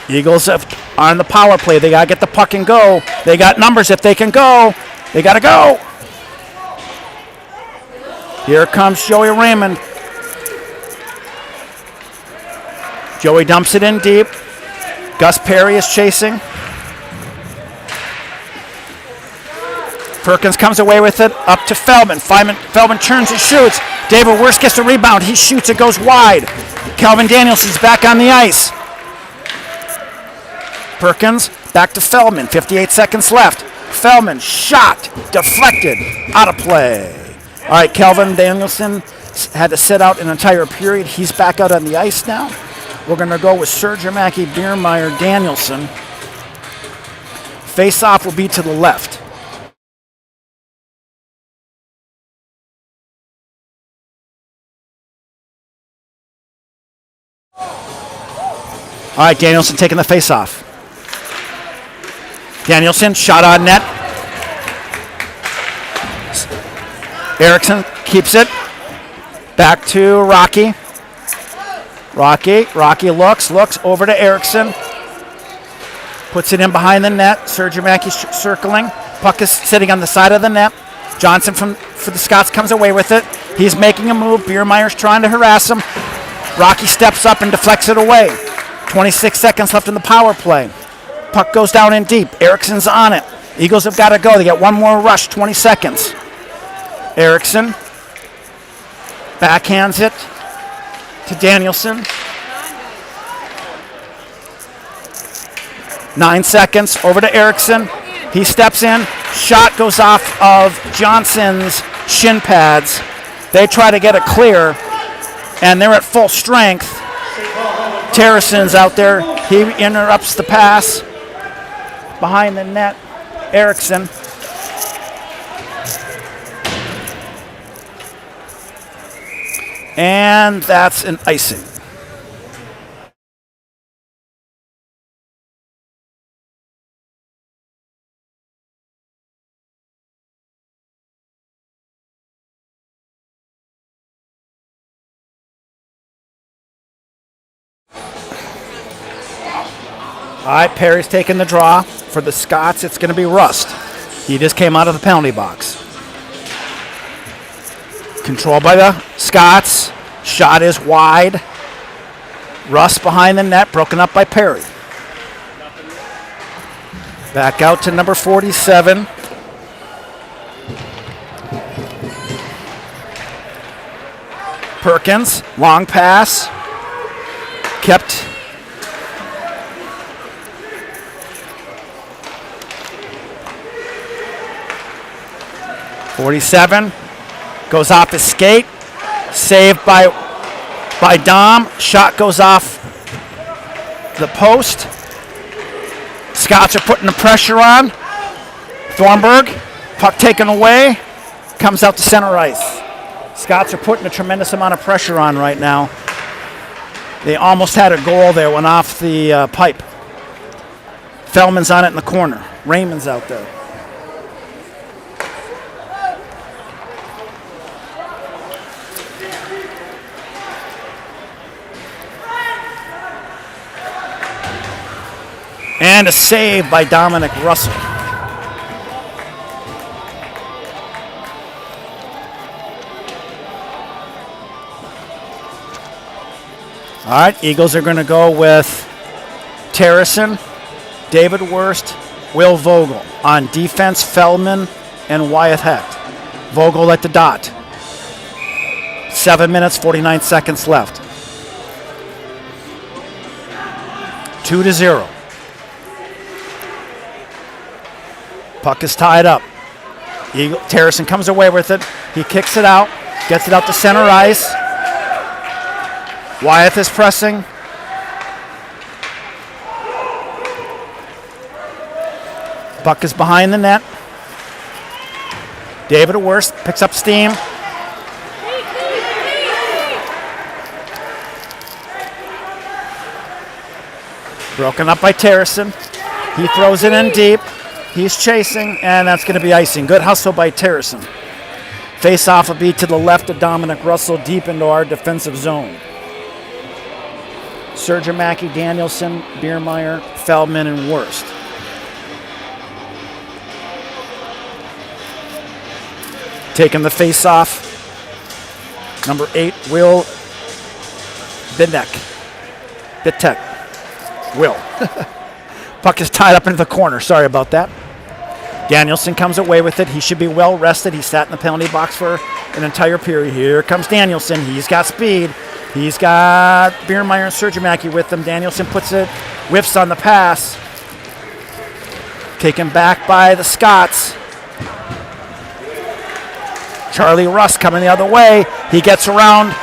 Eagles are on the power play. They got to get the puck and go. They got numbers if they can go. They got to go. Here comes Joey Raymond. Joey dumps it in deep. Gus Perry is chasing. Perkins comes away with it. Up to Feldman. Feldman turns and shoots. David Wurst gets the rebound. He shoots. It goes wide. Calvin Danielson's back on the ice. Perkins back to Feldman. 58 seconds left. Feldman shot. Deflected. Out of play. All right, Calvin Danielson had to sit out an entire period. He's back out on the ice now. We're going to go with Sergimaki, Biermeyer, Danielson. Face-off will be to the left. All right, Danielson taking the face-off. Danielson, shot on net. Erickson keeps it. Back to Rocky. Rocky looks over to Erickson. Puts it in behind the net. Sergimaki circling. Puck is sitting on the side of the net. Johnson for the Scots comes away with it. He's making a move. Biermeyer's trying to harass him. Rocky steps up and deflects it away. 26 seconds left in the power play. Puck goes down in deep. Erickson's on it. Eagles have got to go. They got one more rush, 20 seconds. Erickson backhands it to Danielson. 9 seconds, over to Erickson. He steps in. Shot goes off of Johnson's shin pads. They try to get it clear, and they're at full strength. Terrason's out there. He interrupts the pass. Behind the net, Erickson. And that's an icing. All right, Perry's taking the draw. For the Scots, it's going to be Rust. He just came out of the penalty box. Controlled by the Scots. Shot is wide. Rust behind the net, broken up by Perry. Back out to number 47. Perkins, long pass. Kept. .47 goes off his skate. Saved by Dom. Shot goes off the post. Scots are putting the pressure on. Thornburg, puck taken away. Comes out to center ice. Scots are putting a tremendous amount of pressure on right now. They almost had a goal there, went off the pipe. Feldman's on it in the corner. Raymond's out there. And a save by Dominic Russell. All right, Eagles are going to go with Terracin, David Wurst, Will Vogel. On defense, Feldman and Wyatt Hecht. Vogel at the dot. 7 minutes, 49 seconds left. 2-0. Puck is tied up. Terracin comes away with it. He kicks it out, gets it out to center ice. Wyeth is pressing. Puck is behind the net. David Wurst picks up steam. Broken up by Terracin. He throws it in deep. He's chasing, and that's going to be icing. Good hustle by Terracin. Face-off will be to the left of Dominic Russell, deep into our defensive zone. Sergimaki, Danielson, Biermeyer, Feldman, and Wurst. Taking the face-off, number 8, Will Bitek. Will. Puck is tied up into the corner. Sorry about that. Danielson comes away with it. He should be well rested. He sat in the penalty box for an entire period. Here comes Danielson. He's got speed. He's got Biermeyer and Sergimaki with him. Danielson puts it, whiffs on the pass. Taken back by the Scots. Charlie Rust coming the other way. He gets around.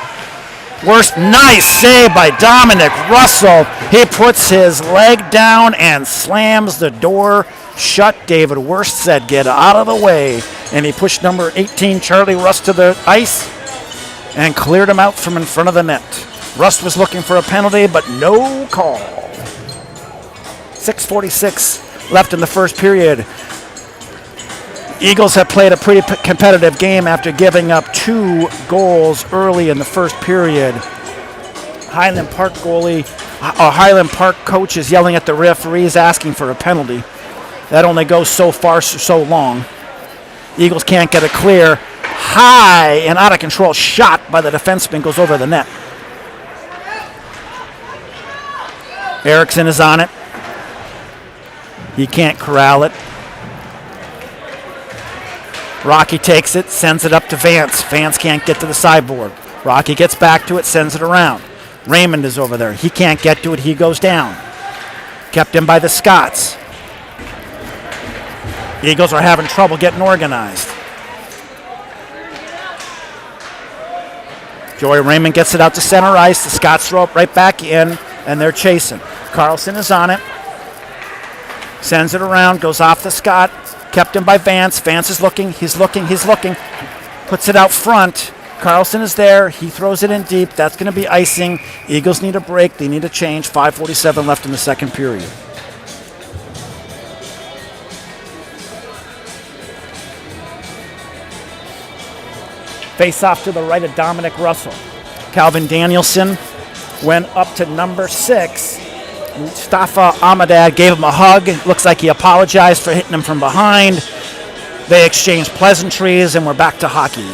Worst, nice save by Dominic Russell. He puts his leg down and slams the door shut. David Wurst said, get out of the way. And he pushed number 18, Charlie Rust, to the ice and cleared him out from in front of the net. Rust was looking for a penalty, but no call. 6:46 left in the first period. Eagles have played a pretty competitive game after giving up 2 goals early in the first period. Highland Park Highland Park coach is yelling at the referees, asking for a penalty. That only goes so far, so long. Eagles can't get a clear. High and out of control shot by the defenseman goes over the net. Erickson is on it. He can't corral it. Rocky takes it, sends it up to Vance. Vance can't get to the sideboard. Rocky gets back to it, sends it around. Raymond is over there. He can't get to it. He goes down. Kept in by the Scots. Eagles are having trouble getting organized. Joey Raymond gets it out to center ice. The Scots throw it right back in, and they're chasing. Carlson is on it. Sends it around, goes off the Scott. Kept in by Vance. Vance is looking. He's looking. Puts it out front. Carlson is there. He throws it in deep. That's going to be icing. Eagles need a break. They need a change. 5:47 left in the second period. Face off to the right of Dominic Russell. Calvin Danielson went up to number 6. Mustafa Ahmadad gave him a hug. Looks like he apologized for hitting him from behind. They exchanged pleasantries, and we're back to hockey.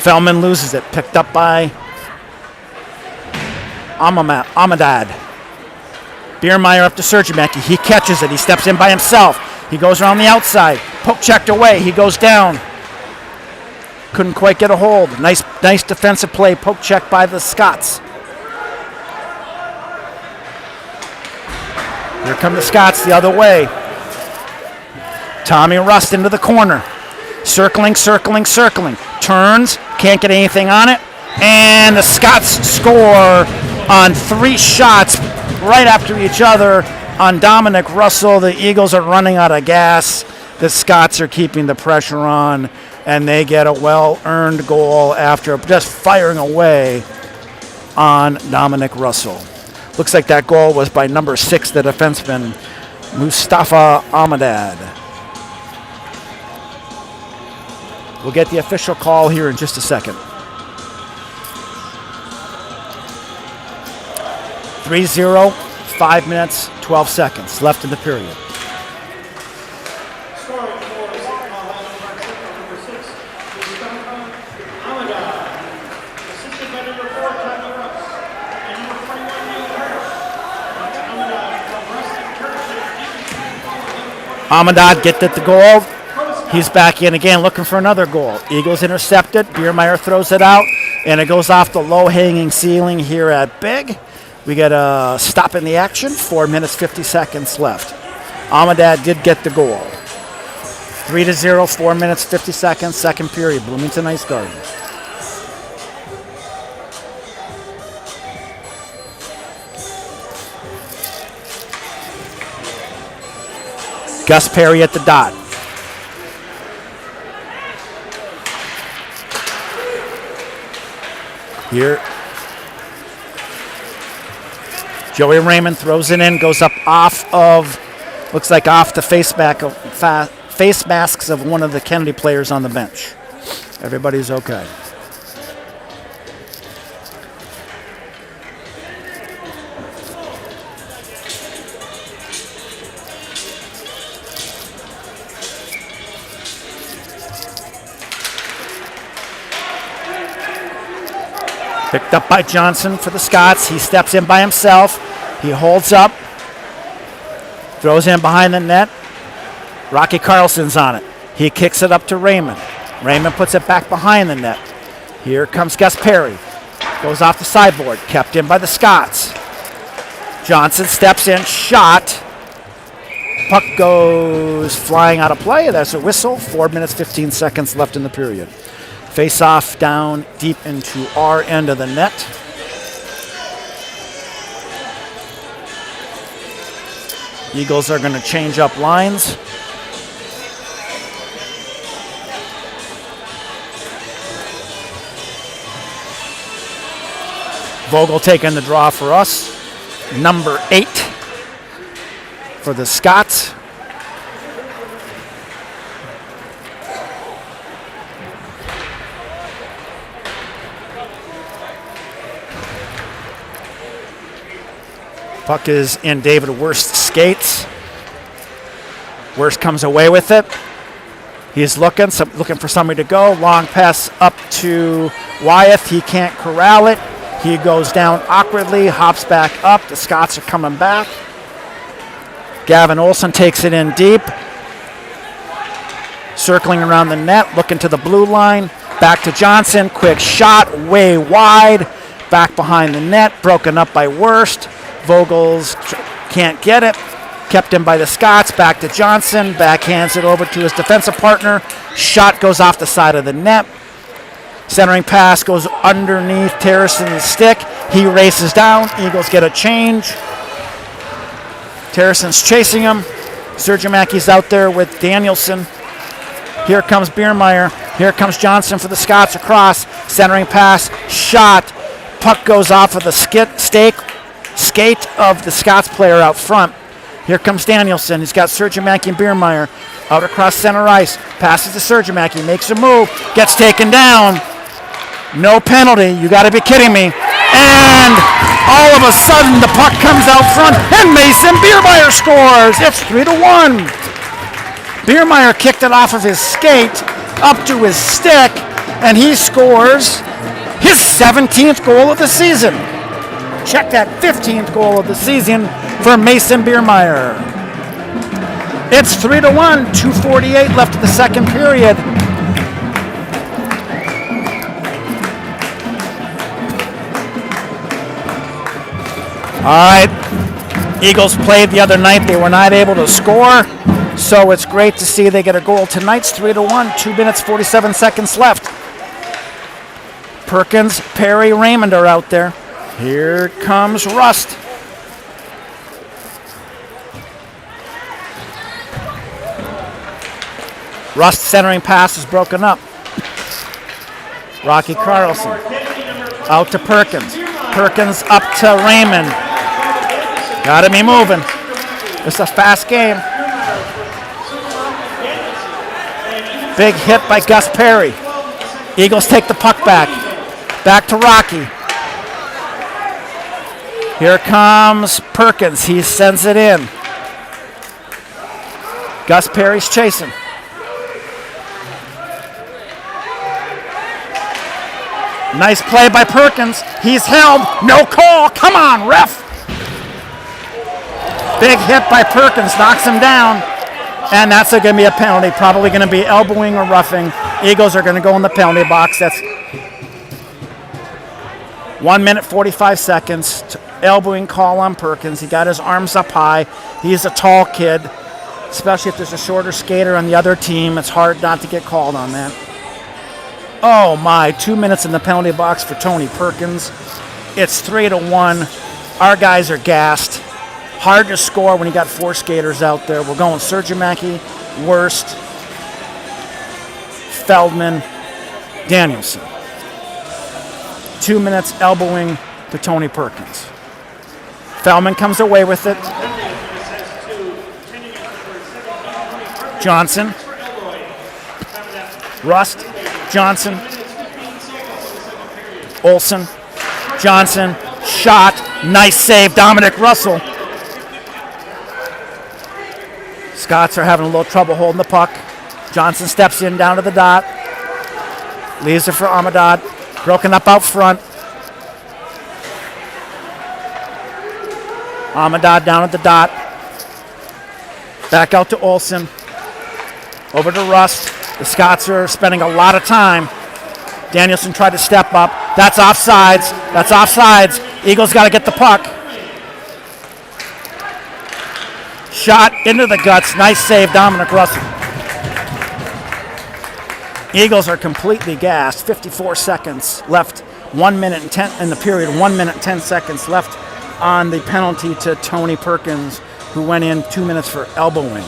Fellman loses it. Picked up by Ahmadad. Biermeyer up to Sergiumaki. He catches it. He steps in by himself. He goes around the outside. Poke checked away. He goes down. Couldn't quite get a hold. Nice defensive play. Poke check by the Scots. Here come the Scots the other way. Tommy Rust into the corner. Circling. Turns. Can't get anything on it. And the Scots score on 3 shots right after each other on Dominic Russell. The Eagles are running out of gas. The Scots are keeping the pressure on, and they get a well-earned goal after just firing away on Dominic Russell. Looks like that goal was by number 6, the defenseman, Mustafa Ahmadad. We'll get the official call here in just a second. 3-0, 5 minutes, 12 seconds left in the period. Scoring for St. Paul Highland Park Central, number 6, Mustafa Ahmadad. Assisted by number 4, Tommy Russ. And number 21, Neil Hirsch. That's Ahmadad from Rustic Church. Ahmadad get the goal. He's back in again looking for another goal. Eagles intercept it. Biermeyer throws it out, and it goes off the low-hanging ceiling here at Big. We get a stop in the action. 4 minutes, 50 seconds left. Ahmadad did get the goal. 3-0, 4 minutes, 50 seconds, second period. Bloomington Ice Garden. Gus Perry at the dot. Here. Joey Raymond throws it in, goes up looks like off the face masks of one of the Kennedy players on the bench. Everybody's okay. Picked up by Johnson for the Scots. He steps in by himself. He holds up. Throws in behind the net. Rocky Carlson's on it. He kicks it up to Raymond. Raymond puts it back behind the net. Here comes Gus Perry. Goes off the sideboard. Kept in by the Scots. Johnson steps in. Shot. Puck goes flying out of play. That's a whistle. 4 minutes, 15 seconds left in the period. Face-off down deep into our end of the net. Eagles are going to change up lines. Vogel taking the draw for us. Number 8 for the Scots. Puck is in David Wurst's skates. Wurst comes away with it. He's looking for somebody to go. Long pass up to Wyeth. He can't corral it. He goes down awkwardly, hops back up. The Scots are coming back. Gavin Olsen takes it in deep. Circling around the net, looking to the blue line. Back to Johnson. Quick shot, way wide. Back behind the net, broken up by Wurst. Vogels can't get it. Kept in by the Scots. Back to Johnson. Backhands it over to his defensive partner. Shot goes off the side of the net. Centering pass goes underneath Terrason's stick. He races down. Eagles get a change. Terrason's chasing him. Sergiumaki's out there with Danielson. Here comes Biermeyer. Here comes Johnson for the Scots across. Centering pass, shot. Puck goes off of the skate of the Scots player out front. Here comes Danielson. He's got Sergiamaki and Biermeyer out across center ice. Passes to Sergiamaki, makes a move, gets taken down. No penalty. You got to be kidding me. And all of a sudden, the puck comes out front, and Mason Biermeyer scores. It's 3-1. Biermeyer kicked it off of his skate up to his stick, and he scores his 17th goal of the season. Check that, 15th goal of the season for Mason Biermeyer. It's 3-1, 2:48 left in the second period. All right, Eagles played the other night. They were not able to score, so it's great to see they get a goal tonight. It's 3-1, 2 minutes, 47 seconds left. Perkins, Perry, Raymond are out there. Here comes Rust. Rust centering pass is broken up. Rocky Carlson out to Perkins. Perkins up to Raymond. Got to be moving. It's a fast game. Big hit by Gus Perry. Eagles take the puck back. Back to Rocky. Here comes Perkins. He sends it in. Gus Perry's chasing. Nice play by Perkins. He's held. No call. Come on, ref. Big hit by Perkins. Knocks him down. And that's going to be a penalty. Probably going to be elbowing or roughing. Eagles are going to go in the penalty box. That's 1 minute, 45 seconds. Elbowing call on Perkins. He got his arms up high. He's a tall kid. Especially if there's a shorter skater on the other team. It's hard not to get called on that. Oh my, 2 minutes in the penalty box for Tony Perkins. It's 3-1. Our guys are gassed. Hard to score when you got four skaters out there. We're going Sergiamaki, Worst, Feldman, Danielson. 2 minutes elbowing to Tony Perkins. Feldman comes away with it. Johnson. Rust. Johnson, Olsen, Johnson, shot, nice save, Dominic Russell. Scots are having a little trouble holding the puck. Johnson steps in down to the dot, leaves it for Amadad, broken up out front. Amadad down at the dot, back out to Olsen, over to Rust. The Scots are spending a lot of time. Danielson tried to step up. That's offsides. That's offsides. Eagles got to get the puck. Shot into the guts. Nice save, Dominic Russell. Eagles are completely gassed. 54 seconds left. 1 minute and 10 in the period. 1 minute 10 seconds left on the penalty to Tony Perkins, who went in 2 minutes for elbowing.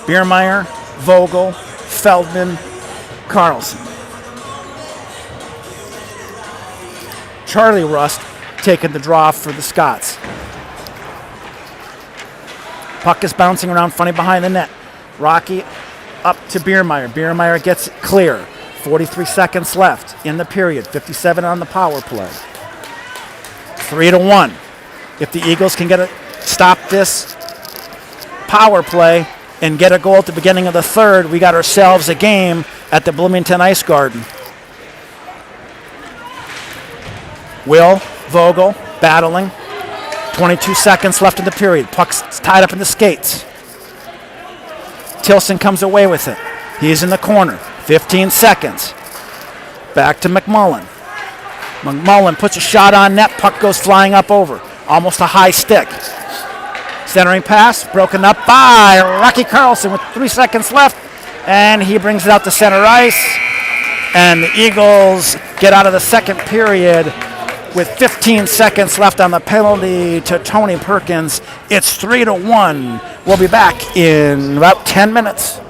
Biermeyer, Vogel, Feldman, Carlson. Charlie Rust taking the draw for the Scots. Puck is bouncing around funny behind the net. Rocky up to Biermeyer. Biermeyer gets it clear. 43 seconds left in the period. 57 on the power play. 3-1. If the Eagles can stop this power play and get a goal at the beginning of the third, we got ourselves a game at the Bloomington Ice Garden. Will, Vogel, battling. 22 seconds left in the period. Puck's tied up in the skates. Tilson comes away with it. He's in the corner. 15 seconds. Back to McMullen. McMullen puts a shot on net. Puck goes flying up over. Almost a high stick. Centering pass, broken up by Rocky Carlson with 3 seconds left, and he brings it out to center ice, and the Eagles get out of the second period with 15 seconds left on the penalty to Tony Perkins. It's 3-1. We'll be back in about 10 minutes.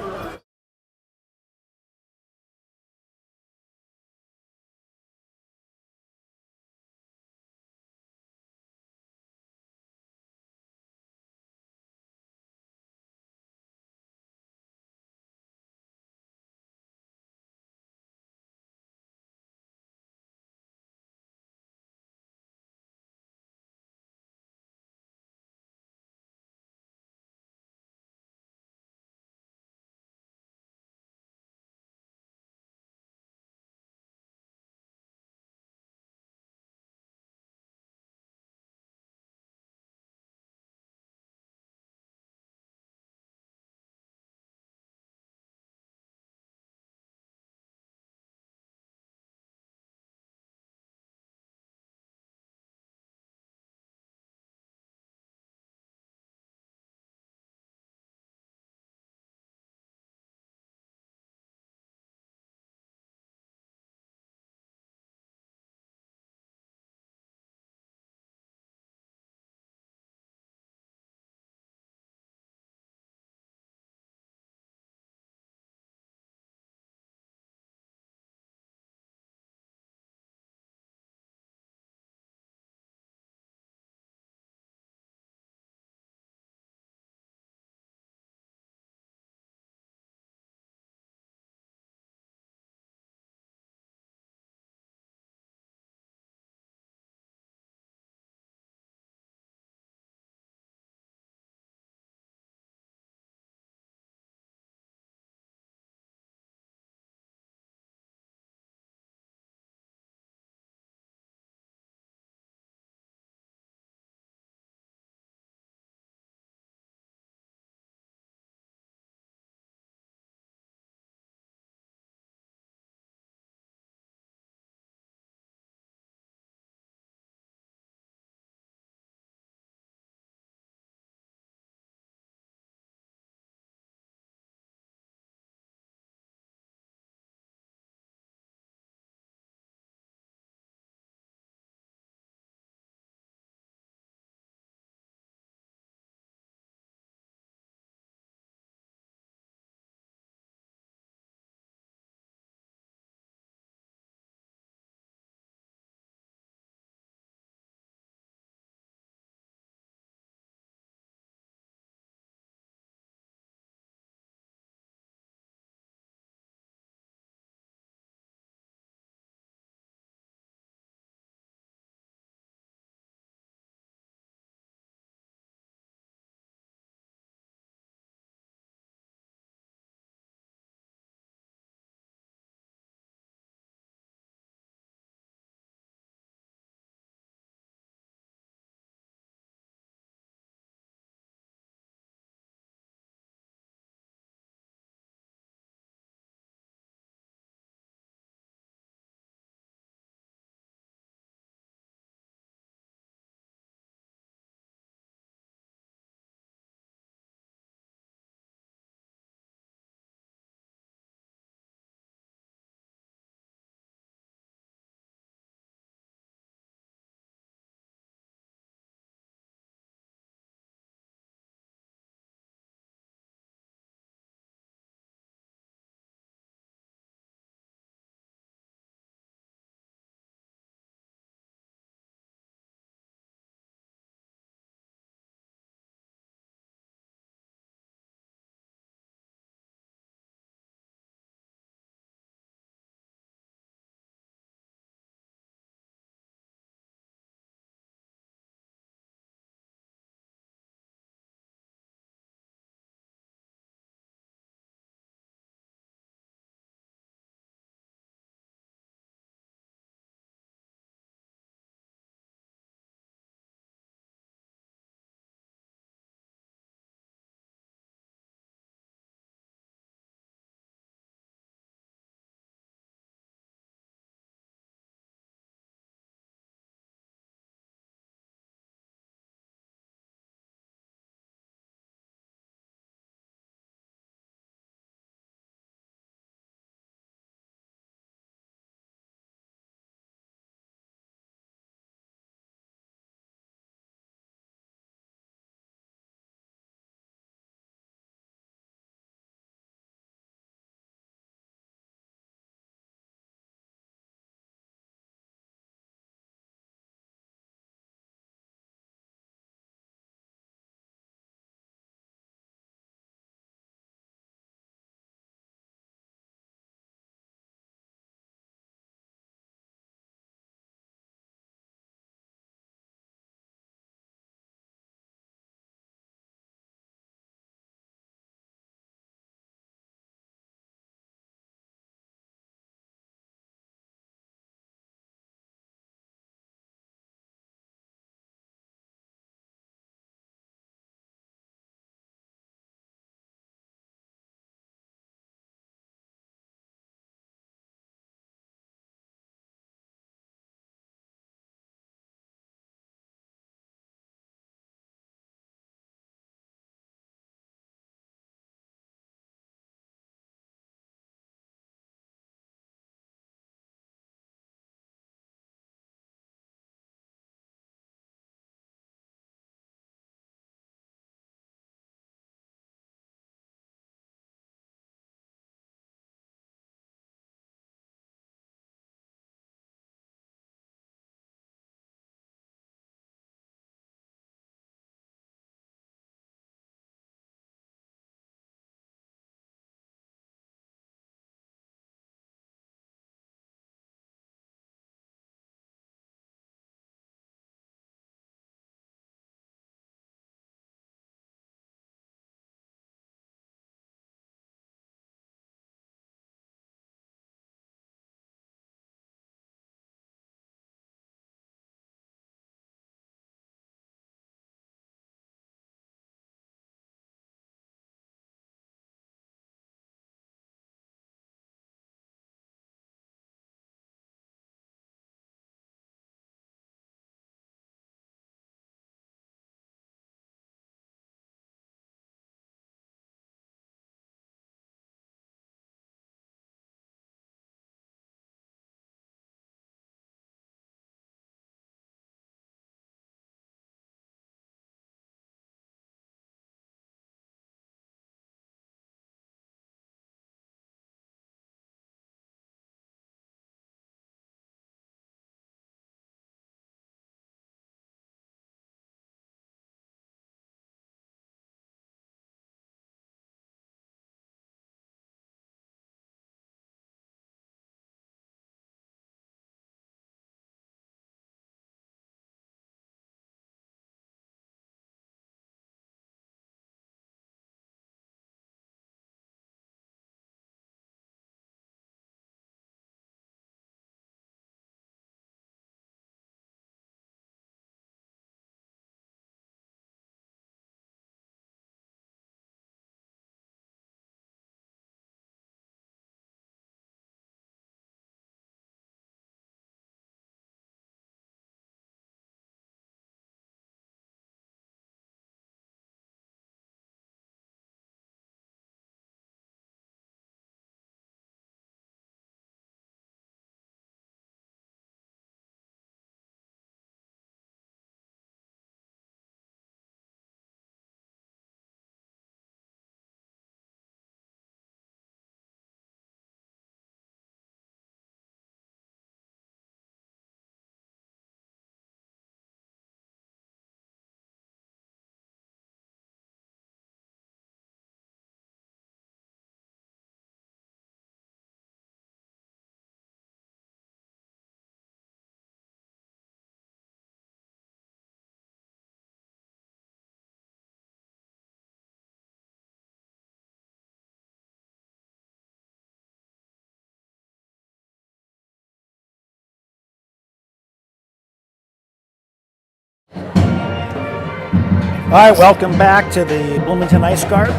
All right, welcome back to the Bloomington Ice Garden.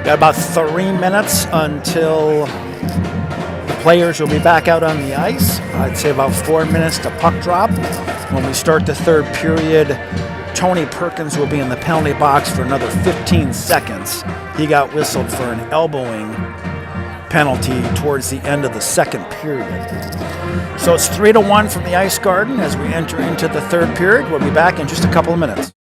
Got about 3 minutes until the players will be back out on the ice. I'd say about 4 minutes to puck drop. When we start the third period, Tony Perkins will be in the penalty box for another 15 seconds. He got whistled for an elbowing penalty towards the end of the second period. So it's 3-1 from the Ice Garden as we enter into the third period. We'll be back in just a couple of minutes.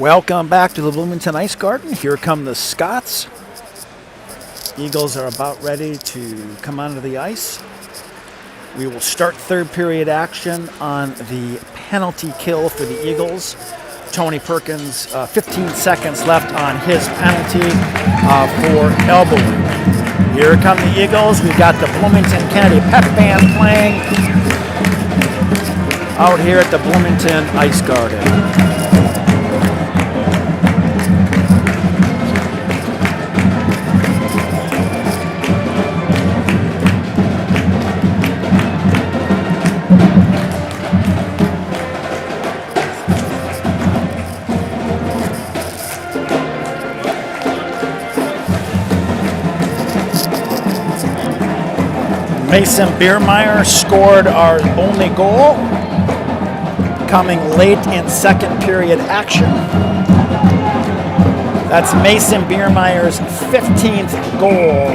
Welcome back to the Bloomington Ice Garden. Here come the Scots. Eagles are about ready to come onto the ice. We will start third period action on the penalty kill for the Eagles. Tony Perkins, 15 seconds left on his penalty for elbowing. Here come the Eagles. We've got the Bloomington Kennedy Pep Band playing out here at the Bloomington Ice Garden. Mason Biermeyer scored our only goal, coming late in second period action. That's Mason Biermeyer's 15th goal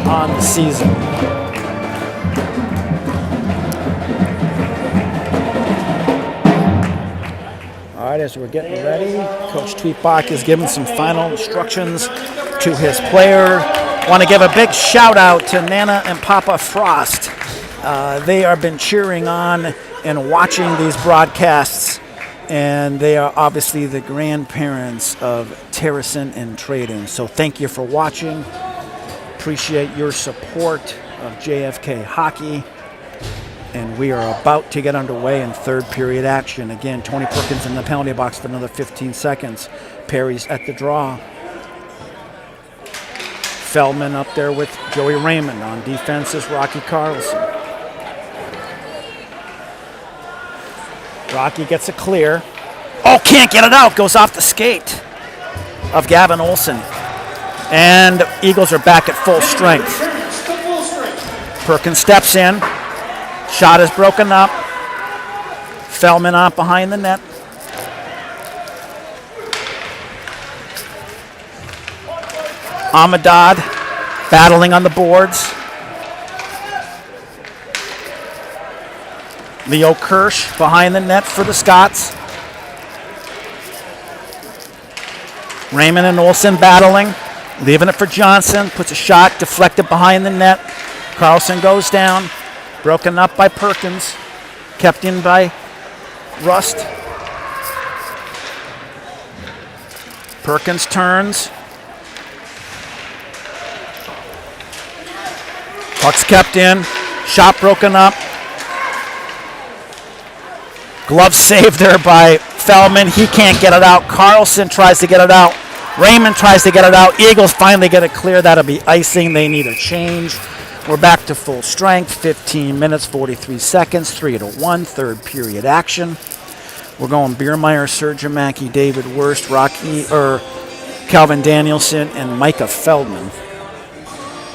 on the season. All right, as we're getting ready, Coach Tweetbach is giving some final instructions to his player. Want to give a big shout out to Nana and Papa Frost. They have been cheering on and watching these broadcasts, and they are obviously the grandparents of Harrison and trade-in. So thank you for watching. Appreciate your support of JFK Hockey. And we are about to get underway in third period action. Again, Tony Perkins in the penalty box for another 15 seconds. Perry's at the draw. Feldman up there with Joey Raymond. On defense is Rocky Carlson. Rocky gets a clear. Oh, can't get it out. Goes off the skate of Gavin Olsen. And the Eagles are back at full strength. Perkins steps in. Shot is broken up. Feldman off behind the net. Amadad battling on the boards. Leo Kirsch behind the net for the Scots. Raymond and Olsen battling. Leaving it for Johnson. Puts a shot deflected behind the net. Carlson goes down. Broken up by Perkins. Kept in by Rust. Perkins turns. Puck's kept in. Shot broken up. Glove saved there by Feldman. He can't get it out. Carlson tries to get it out. Raymond tries to get it out. Eagles finally get it clear. That'll be icing. They need a change. We're back to full strength. 15 minutes, 43 seconds. 3-1, third period action. We're going Biermeyer, Serge Mackey, David Wurst, Calvin Danielson, and Micah Feldman.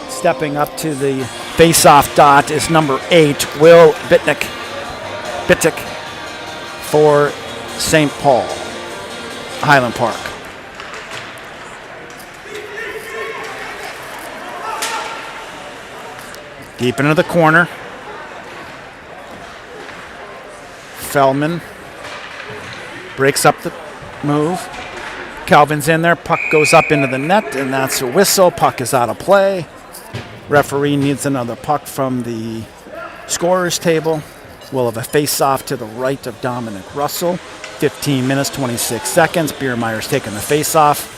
Stepping up to the face-off dot is number 8, Will Bittick for St. Paul, Highland Park. Deep into the corner. Feldman breaks up the move. Calvin's in there. Puck goes up into the net, and that's a whistle. Puck is out of play. Referee needs another puck from the scorer's table. We'll have a face-off to the right of Dominic Russell. 15 minutes, 26 seconds. Biermeyer's taking the face-off.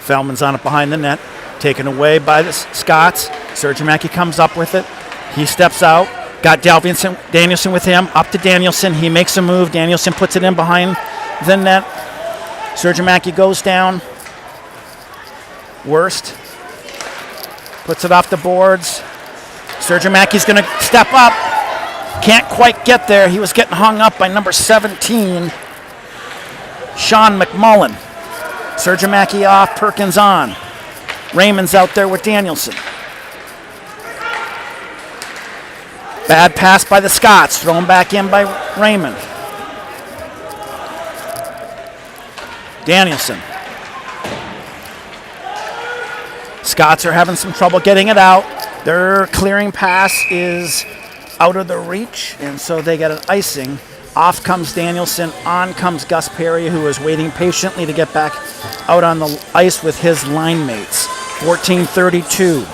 Feldman's on it behind the net. Taken away by the Scots. Serge Mackey comes up with it. He steps out. Got Danielson with him. Up to Danielson. He makes a move. Danielson puts it in behind the net. Serge Mackey goes down. Wurst puts it off the boards. Serge Mackey's going to step up. Can't quite get there. He was getting hung up by number 17, Sean McMullen. Serge Mackey off. Perkins on. Raymond's out there with Danielson. Bad pass by the Scots, thrown back in by Raymond. Danielson. Scots are having some trouble getting it out. Their clearing pass is out of the reach, and so they get an icing. Off comes Danielson, on comes Gus Perry, who is waiting patiently to get back out on the ice with his line mates. 14:32.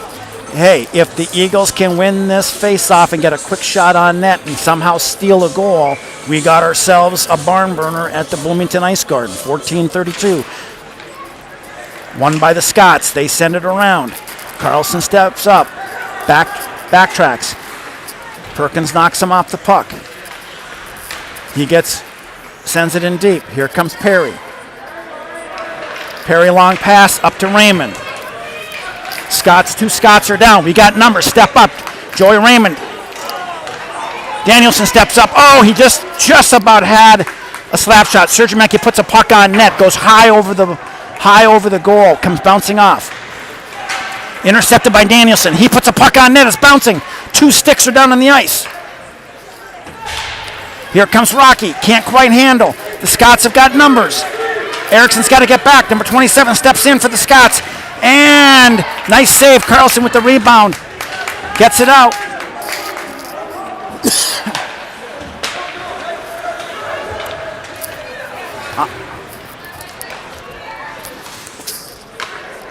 Hey, if the Eagles can win this face-off and get a quick shot on net and somehow steal a goal, we got ourselves a barn burner at the Bloomington Ice Garden. 14:32. Won by the Scots. They send it around. Carlson steps up. Backtracks. Perkins knocks him off the puck. He sends it in deep. Here comes Perry. Perry long pass up to Raymond. Two Scots are down. We got numbers. Step up. Joey Raymond. Danielson steps up. Oh, he just about had a slap shot. Serge Mackey puts a puck on net. Goes high over the goal. Comes bouncing off. Intercepted by Danielson. He puts a puck on net. It's bouncing. 2 sticks are down on the ice. Here comes Rocky. Can't quite handle. The Scots have got numbers. Ericsson's got to get back. Number 27 steps in for the Scots. And nice save. Carlson with the rebound. Gets it out.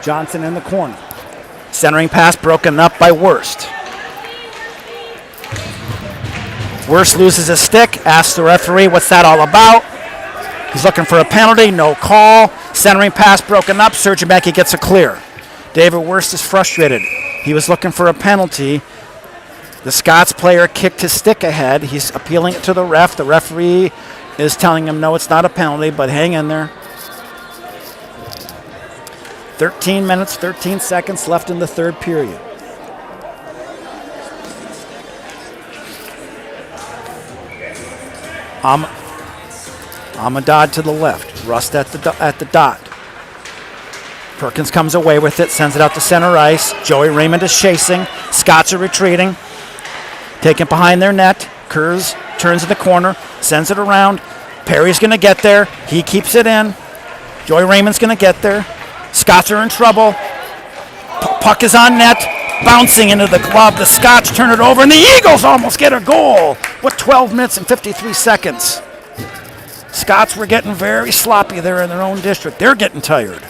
Johnson in the corner. Centering pass broken up by Wurst. Worst loses his stick, asks the referee, what's that all about? He's looking for a penalty, no call. Centering pass broken up, Sergeant Mackey gets a clear. David Worst is frustrated. He was looking for a penalty. The Scots player kicked his stick ahead. He's appealing it to the ref. The referee is telling him, no, it's not a penalty, but hang in there. 13 minutes, 13 seconds left in the third period. Ahmadad to the left. Rust at the dot. Perkins comes away with it, sends it out to center ice. Joey Raymond is chasing. Scots are retreating. Taken behind their net. Kurz turns in the corner, sends it around. Perry's going to get there. He keeps it in. Joey Raymond's going to get there. Scots are in trouble. Puck is on net. Bouncing into the glove. The Scots turn it over, and the Eagles almost get a goal. What, 12 minutes and 53 seconds. Scots were getting very sloppy there in their own district. They're getting tired.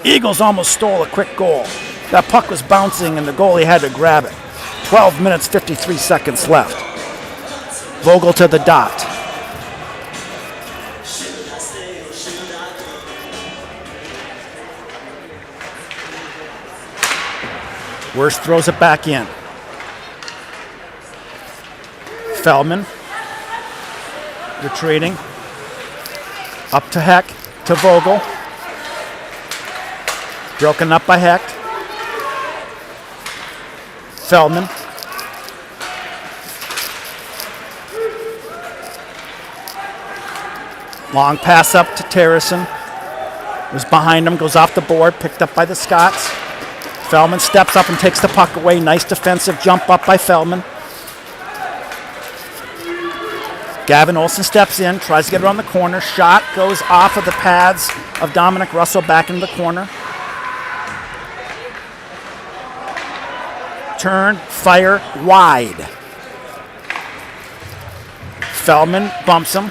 Eagles almost stole a quick goal. That puck was bouncing, and the goalie had to grab it. 12 minutes, 53 seconds left. Vogel to the dot. Worst throws it back in. Feldman. Retreating. Up to Heck. To Vogel. Broken up by Hecht. Feldman. Long pass up to Terrison. Was behind him, goes off the board, picked up by the Scots. Feldman steps up and takes the puck away. Nice defensive jump up by Feldman. Gavin Olsen steps in, tries to get around the corner. Shot goes off of the pads of Dominic Russell back into the corner. Turn, fire, wide. Feldman bumps him.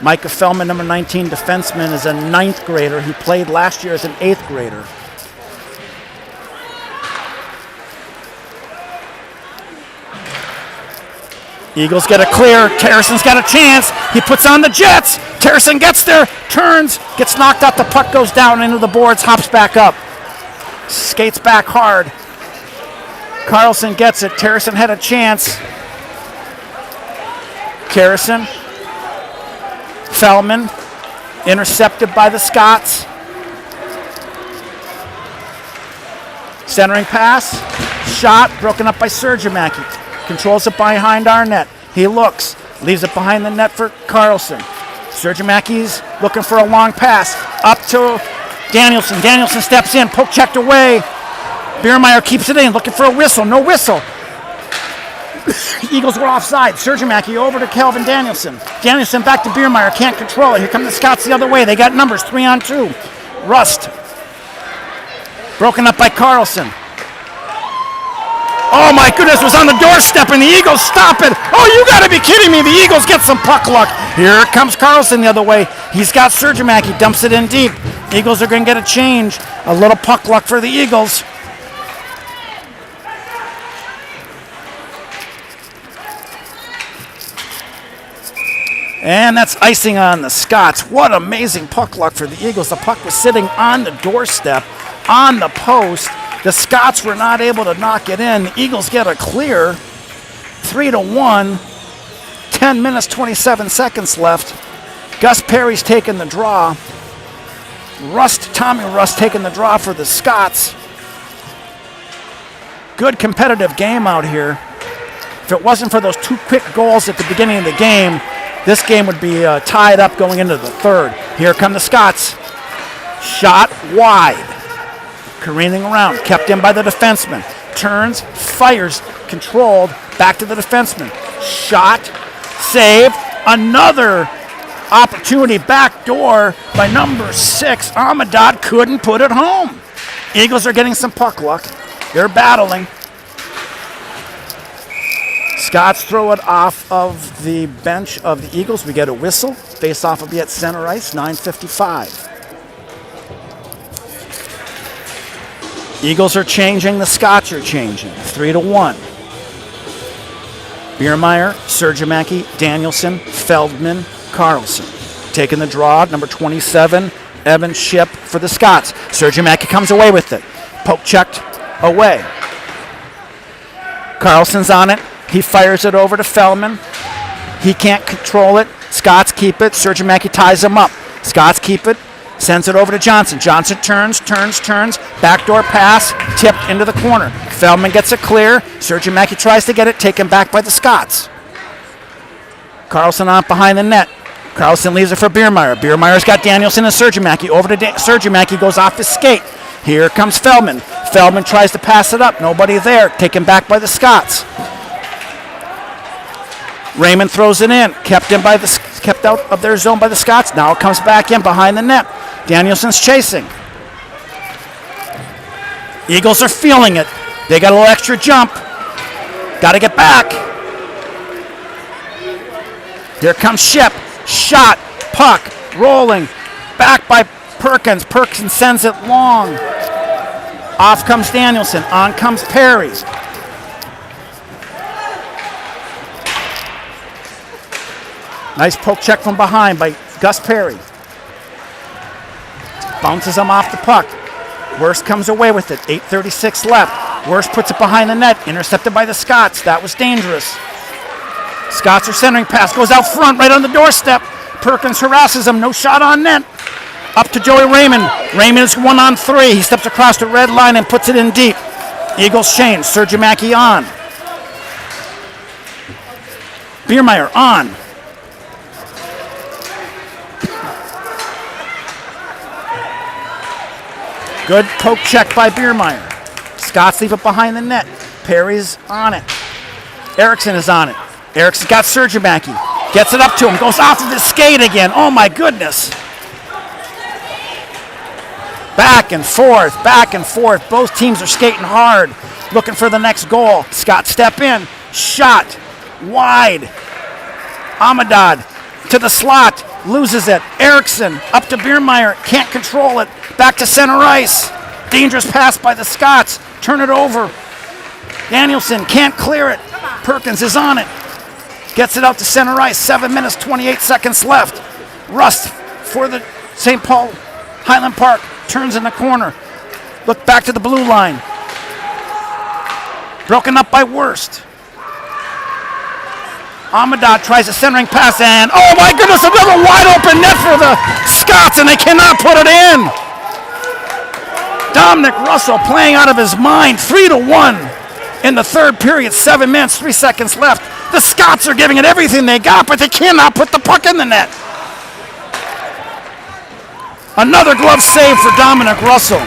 Micah Feldman, number 19 defenseman, is a 9th grader. He played last year as an 8th grader. Eagles get a clear. Terrison's got a chance. He puts on the Jets. Terrison gets there, turns, gets knocked out. The puck goes down into the boards, hops back up. Skates back hard. Carlson gets it. Terrison had a chance. Terrison. Feldman. Intercepted by the Scots. Centering pass. Shot. Broken up by Sergimacky. Controls it behind our net. He looks. Leaves it behind the net for Carlson. Sergimacki's looking for a long pass. Up to Danielson. Danielson steps in. Poke checked away. Biermeyer keeps it in. Looking for a whistle. No whistle. Eagles were offside. Sergimacky over to Kelvin Danielson. Danielson back to Biermeyer. Can't control it. Here come the Scots the other way. They got numbers. 3-on-2. Rust. Broken up by Carlson. Oh my goodness, was on the doorstep and the Eagles stop it. Oh, you gotta be kidding me. The Eagles get some puck luck. Here comes Carlson the other way. He's got Sergimacky, dumps it in deep. Eagles are gonna get a change. A little puck luck for the Eagles. And that's icing on the Scots. What amazing puck luck for the Eagles. The puck was sitting on the doorstep, on the post. The Scots were not able to knock it in. The Eagles get a clear. 3-1. 10 minutes, 27 seconds left. Gus Perry's taking the draw. Tommy Rust taking the draw for the Scots. Good competitive game out here. If it wasn't for those 2 quick goals at the beginning of the game, this game would be tied up going into the third. Here come the Scots. Shot wide. Careening around, kept in by the defenseman. Turns, fires, controlled, back to the defenseman. Shot, save, another opportunity, back door by number 6. Ahmadad couldn't put it home. Eagles are getting some puck luck. They're battling. Scots throw it off of the bench of the Eagles. We get a whistle. Face off will be at center ice, 9:55. Eagles are changing, the Scots are changing. 3-1. Biermeyer, Sergimaki, Danielson, Feldman, Carlson. Taking the draw, number 27, Evan Ship for the Scots. Sergimaki comes away with it. Poke checked away. Carlson's on it. He fires it over to Feldman. He can't control it. Scots keep it. Sergimaki ties him up. Scots keep it. Sends it over to Johnson. Johnson turns. Backdoor pass, tipped into the corner. Feldman gets it clear. Sergimaki tries to get it, taken back by the Scots. Carlson on behind the net. Carlson leaves it for Biermeyer. Biermeyer's got Danielson and Sergimaki. Over to Sergimaki, goes off his skate. Here comes Feldman. Feldman tries to pass it up. Nobody there. Taken back by the Scots. Raymond throws it in. Kept out of their zone by the Scots. Now it comes back in behind the net. Danielson's chasing. Eagles are feeling it. They got a little extra jump. Got to get back. Here comes Ship. Shot. Puck. Rolling. Back by Perkins. Perkins sends it long. Off comes Danielson. On comes Perry's. Nice poke check from behind by Gus Perry. Bounces him off the puck. Worst comes away with it. 8:36 left. Worst puts it behind the net. Intercepted by the Scots. That was dangerous. Scots are centering pass. Goes out front right on the doorstep. Perkins harasses him. No shot on net. Up to Joey Raymond. Raymond is 1-on-3. He steps across the red line and puts it in deep. Eagles change. Sergimaki on. Biermeyer on. Good poke check by Biermeyer. Scots leave it behind the net. Perry's on it. Erickson is on it. Erickson's got Sergimaki. Gets it up to him. Goes off of his skate again. Oh my goodness. Back and forth, back and forth. Both teams are skating hard, looking for the next goal. Scots step in. Shot. Wide. Amadad to the slot. Loses it. Erickson up to Biermeyer. Can't control it. Back to center ice. Dangerous pass by the Scots. Turn it over. Danielson can't clear it. Perkins is on it. Gets it out to center ice. 7 minutes, 28 seconds left. Rust for the St. Paul Highland Park. Turns in the corner. Look back to the blue line. Broken up by Worst. Amadad tries a centering pass and, oh my goodness, another wide open net for the Scots and they cannot put it in. Dominic Russell playing out of his mind, 3-1 in the third period, 7 minutes, 3 seconds left. The Scots are giving it everything they got, but they cannot put the puck in the net. Another glove save for Dominic Russell.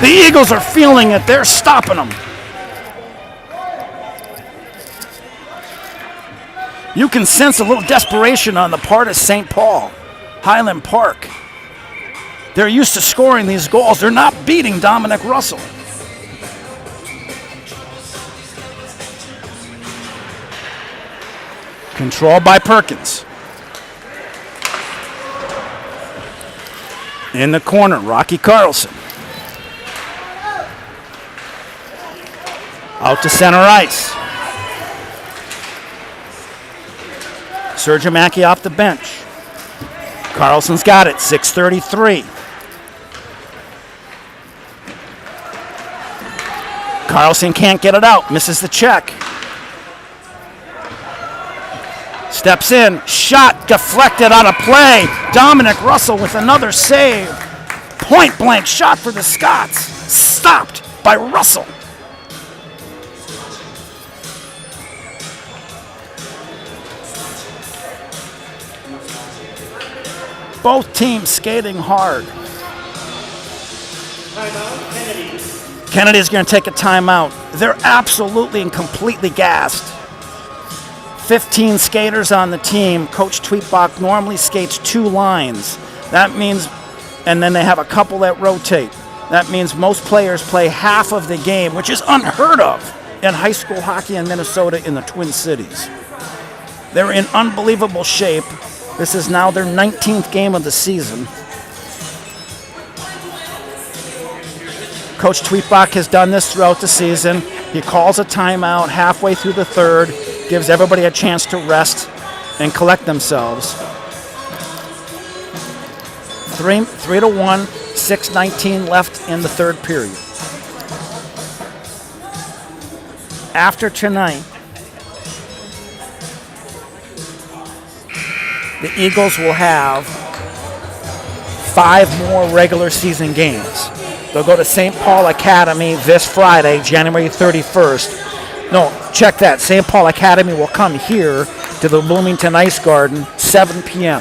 The Eagles are feeling it. They're stopping them. You can sense a little desperation on the part of St. Paul, Highland Park. They're used to scoring these goals. They're not beating Dominic Russell. Controlled by Perkins. In the corner, Rocky Carlson. Out to center ice. Sergimaki off the bench. Carlson's got it, 6:33. Carlson can't get it out, misses the check. Steps in, shot deflected out of play. Dominic Russell with another save. Point blank shot for the Scots. Stopped by Russell. Both teams skating hard. Timeout, Kennedy. Kennedy's going to take a timeout. They're absolutely and completely gassed. 15 skaters on the team. Coach Tweetbach normally skates 2 lines. That means, and then they have a couple that rotate. That means most players play half of the game, which is unheard of in high school hockey in Minnesota in the Twin Cities. They're in unbelievable shape. This is now their 19th game of the season. Coach Tweetbach has done this throughout the season. He calls a timeout halfway through the third, gives everybody a chance to rest and collect themselves. 3-1, 6:19 left in the third period. After tonight, the Eagles will have 5 more regular season games. They'll go to St. Paul Academy this Friday, January 31st. No, check that. St. Paul Academy will come here to the Bloomington Ice Garden, 7 p.m.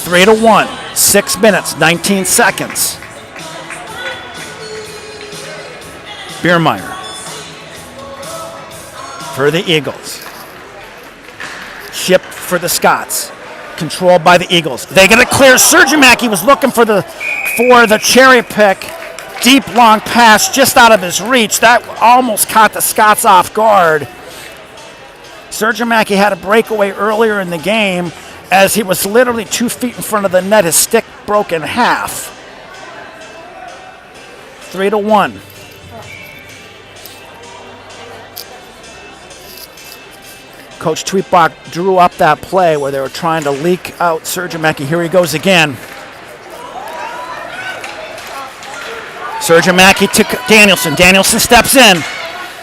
Three to 1, 6 minutes, 19 seconds. Biermeyer for the Eagles. Shipped for the Scots. Controlled by the Eagles. They get it clear. Sergimacky was looking for the cherry pick. Deep long pass just out of his reach. That almost caught the Scots off guard. Sergimacky had a breakaway earlier in the game as he was literally 2 feet in front of the net. His stick broke in half. 3-1. Coach Tweetbach drew up that play where they were trying to leak out Sergimacky. Here he goes again. Sergimacky to Danielson. Danielson steps in.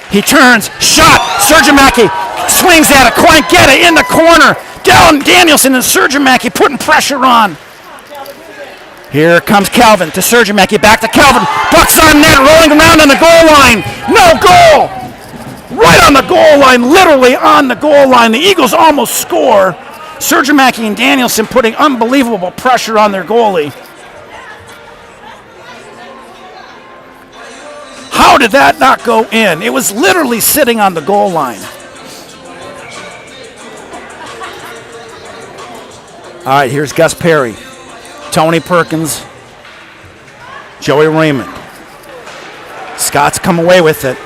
He turns. Shot. Sergimacky swings at it. Can't get it. In the corner. Down Danielson and Sergimacky putting pressure on. Here comes Calvin to Sergimacky. Back to Calvin. Bucks on net. Rolling around on the goal line. No goal. Right on the goal line, literally on the goal line. The Eagles almost score. Sergimacky and Danielson putting unbelievable pressure on their goalie. How did that not go in? It was literally sitting on the goal line. All right, here's Gus Perry, Tony Perkins, Joey Raymond. Scots come away with it.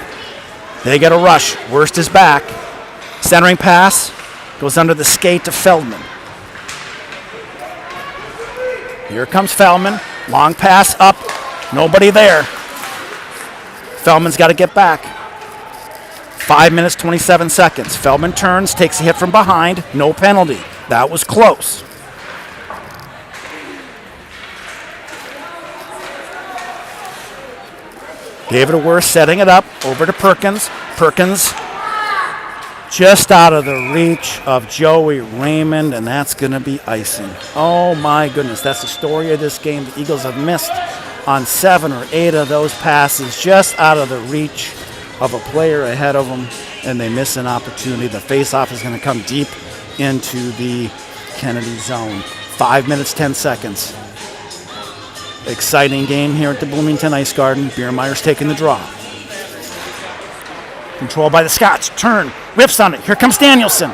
They get a rush. Worst is back. Centering pass goes under the skate to Feldman. Here comes Feldman. Long pass up. Nobody there. Feldman's got to get back. 5 minutes, 27 seconds. Feldman turns, takes a hit from behind. No penalty. That was close. David Worth setting it up over to Perkins. Perkins just out of the reach of Joey Raymond, and that's going to be icing. Oh, my goodness. That's the story of this game. The Eagles have missed on 7 or 8 of those passes just out of the reach of a player ahead of them, and they miss an opportunity. The faceoff is going to come deep into the Kennedy zone. 5 minutes, 10 seconds. Exciting game here at the Bloomington Ice Garden. Biermeyer's taking the draw. Controlled by the Scots. Turn. Whiffs on it. Here comes Danielson.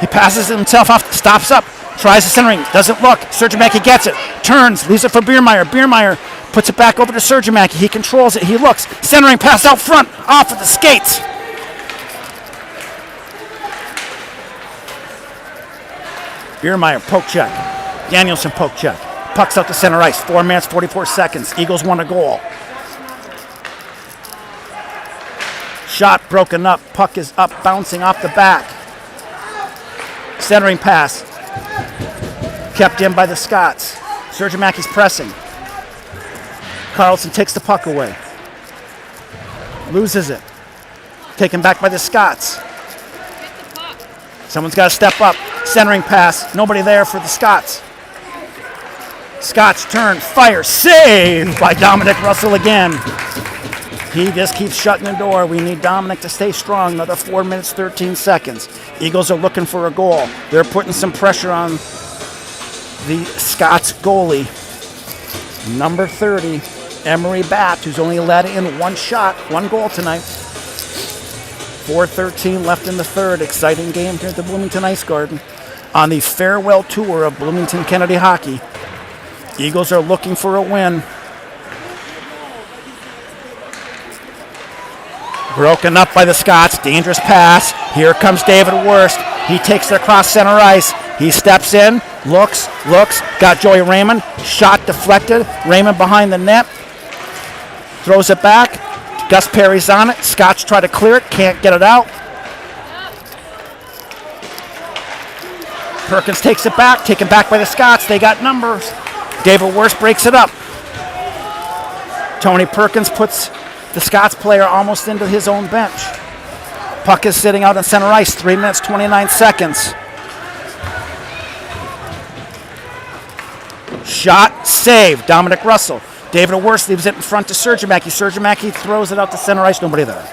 He passes himself off. Stops up. Tries the centering. Doesn't look. Sergimacky gets it. Turns. Leaves it for Biermeyer. Biermeyer puts it back over to Sergimacky. He controls it. He looks. Centering pass out front. Off of the skates. Biermeyer poke check. Danielson poke check. Puck's out to center ice. 4 minutes, 44 seconds. Eagles won a goal. Shot broken up. Puck is up, bouncing off the back. Centering pass. Kept in by the Scots. Sergimacki's pressing. Carlson takes the puck away. Loses it. Taken back by the Scots. Someone's got to step up. Centering pass. Nobody there for the Scots. Scots turn, fire, save by Dominic Russell again. He just keeps shutting the door. We need Dominic to stay strong. Another 4 minutes, 13 seconds. Eagles are looking for a goal. They're putting some pressure on the Scots goalie. Number 30, Emery Batt, who's only let in one goal tonight. 4:13 left in the third. Exciting game here at the Bloomington Ice Garden on the farewell tour of Bloomington Kennedy hockey. Eagles are looking for a win. Broken up by the Scots. Dangerous pass. Here comes David Worst. He takes it across center ice. He steps in, looks, got Joey Raymond, shot deflected, Raymond behind the net, throws it back, Gus Perry's on it, Scots try to clear it, can't get it out. Perkins takes it back, taken back by the Scots, they got numbers. David Worst breaks it up. Tony Perkins puts the Scots player almost into his own bench. Puck is sitting out on center ice, 3 minutes, 29 seconds. Shot, save, Dominic Russell. David Worst leaves it in front to Sergimaki. Sergimaki throws it out to center ice, nobody there.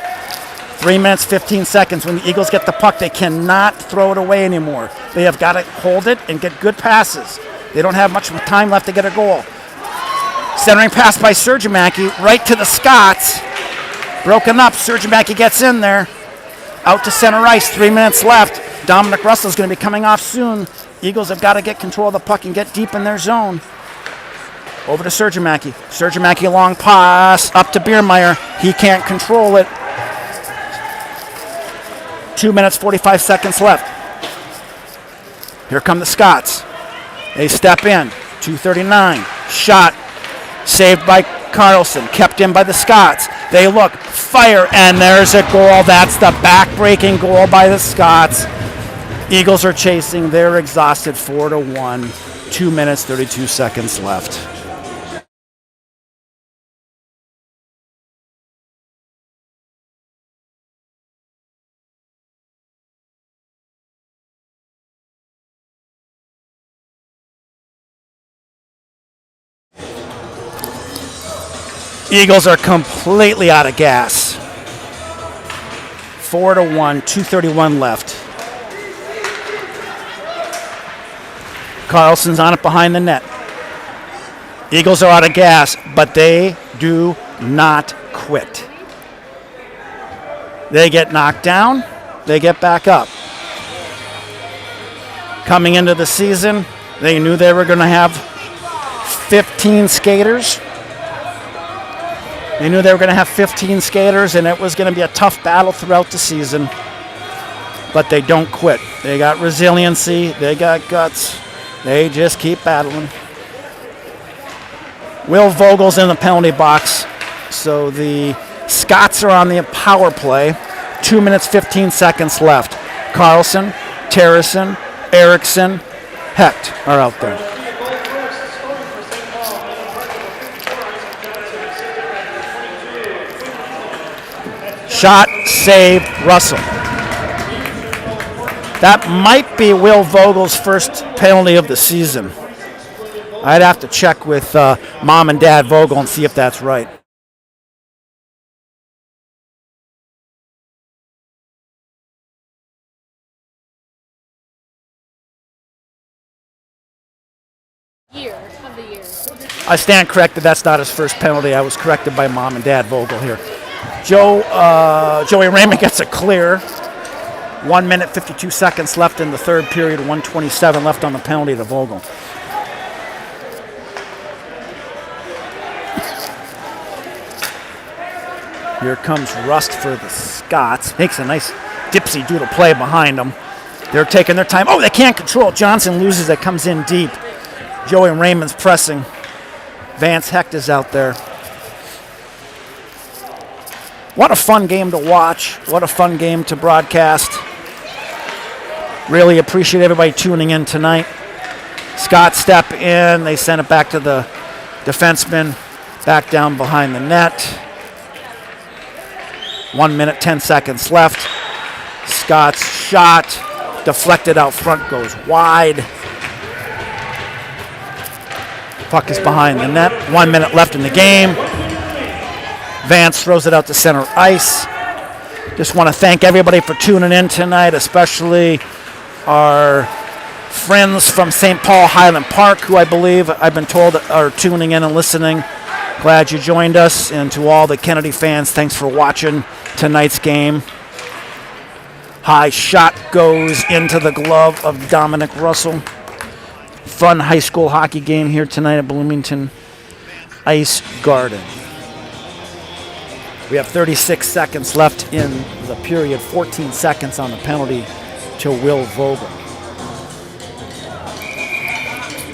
3 minutes, 15 seconds. When the Eagles get the puck, they cannot throw it away anymore. They have got to hold it and get good passes. They don't have much time left to get a goal. Centering pass by Sergimaki, right to the Scots. Broken up, Sergimaki gets in there. Out to center ice, 3 minutes left. Dominic Russell's going to be coming off soon. Eagles have got to get control of the puck and get deep in their zone. Over to Sergimaki. Sergimaki long pass up to Biermeyer. He can't control it. 2 minutes, 45 seconds left. Here come the Scots. They step in. 2:39. Shot. Saved by Carlson. Kept in by the Scots. They look. Fire. And there's a goal. That's the back-breaking goal by the Scots. Eagles are chasing. They're exhausted. 4-1. 2 minutes, 32 seconds left. Eagles are completely out of gas. 4-1, 2:31 left. Carlson's on it behind the net. Eagles are out of gas, but they do not quit. They get knocked down, they get back up. Coming into the season, they knew they were going to have 15 skaters. They knew they were going to have 15 skaters, and it was going to be a tough battle throughout the season. But they don't quit. They got resiliency. They got guts. They just keep battling. Will Vogel's in the penalty box. So the Scots are on the power play. 2 minutes, 15 seconds left. Carlson, Terrison, Erickson, Hecht are out there. Shot, save, Russell. That might be Will Vogel's first penalty of the season. I'd have to check with Mom and Dad Vogel and see if that's right. Year of the year. I stand corrected. That's not his first penalty. I was corrected by Mom and Dad Vogel here. Joey Raymond gets a clear. 1 minute, 52 seconds left in the third period. 1:27 left on the penalty to Vogel. Here comes Rust for the Scots. Makes a nice dipsy-doodle play behind them. They're taking their time. Oh, they can't control it. Johnson loses it, comes in deep. Joey Raymond's pressing. Vance Hecht is out there. What a fun game to watch. What a fun game to broadcast. Really appreciate everybody tuning in tonight. Scots step in. They send it back to the defenseman. Back down behind the net. 1 minute, 10 seconds left. Scots shot. Deflected out front, goes wide. Puck is behind the net. 1 minute left in the game. Vance throws it out to center ice. Just want to thank everybody for tuning in tonight, especially our friends from St. Paul Highland Park, who I believe I've been told are tuning in and listening. Glad you joined us. And to all the Kennedy fans, thanks for watching tonight's game. High shot goes into the glove of Dominic Russell. Fun high school hockey game here tonight at Bloomington Ice Garden. We have 36 seconds left in the period, 14 seconds on the penalty to Will Vogel.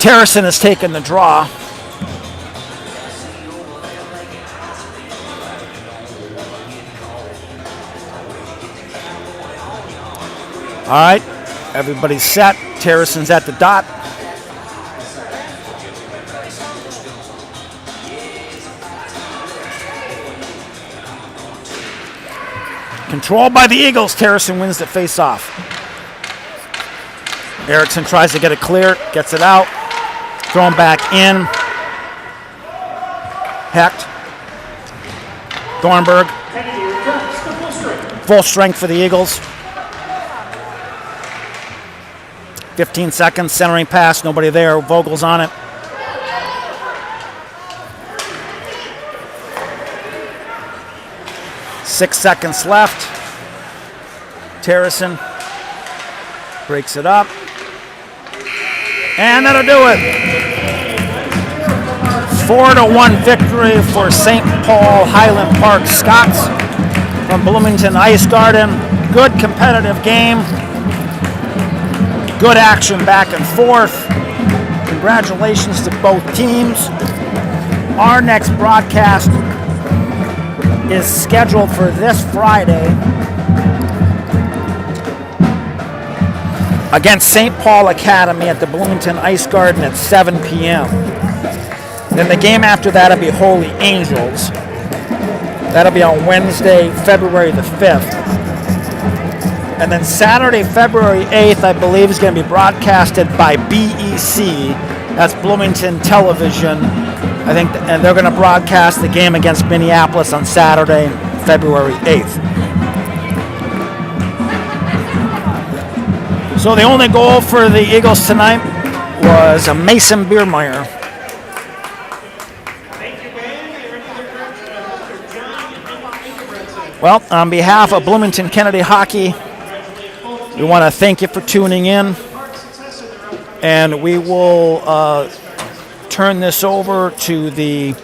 Terracin has taken the draw. All right, everybody's set. Terracin's at the dot. Controlled by the Eagles, Terracin wins the face-off. Erickson tries to get it clear, gets it out, thrown back in. Hecht. Thornburg. Full strength for the Eagles. 15 seconds, centering pass, nobody there. Vogel's on it. Six seconds left. Terracin breaks it up. And that'll do it. 4-1 victory for St. Paul Highland Park Scots from Bloomington Ice Garden. Good competitive game. Good action back and forth. Congratulations to both teams. Our next broadcast is scheduled for this Friday against St. Paul Academy at the Bloomington Ice Garden at 7 p.m. Then the game after that will be Holy Angels. That'll be on Wednesday, February the 5th. And then Saturday, February 8th, I believe, is going to be broadcasted by BEC. That's Bloomington Television. I think, and they're going to broadcast the game against Minneapolis on Saturday, February 8th. So the only goal for the Eagles tonight was a Mason Biermeyer. Well, on behalf of Bloomington Kennedy Hockey, we want to thank you for tuning in, and we will turn this over to the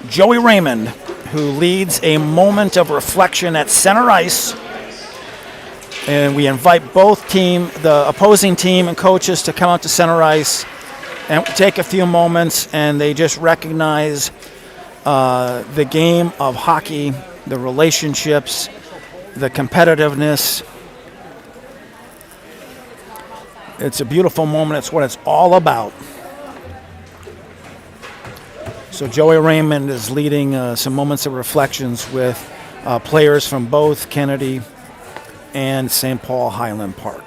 Joey Raymond, who leads a moment of reflection at center ice. And we invite both the opposing team and coaches to come out to center ice and take a few moments, and they just recognize the game of hockey, the relationships, the competitiveness. It's a beautiful moment. It's what it's all about. So Joey Raymond is leading some moments of reflections with players from both Kennedy and St. Paul Highland Park.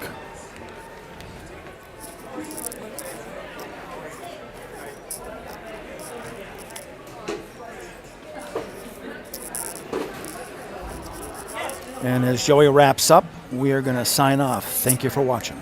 And as Joey wraps up, we are going to sign off. Thank you for watching.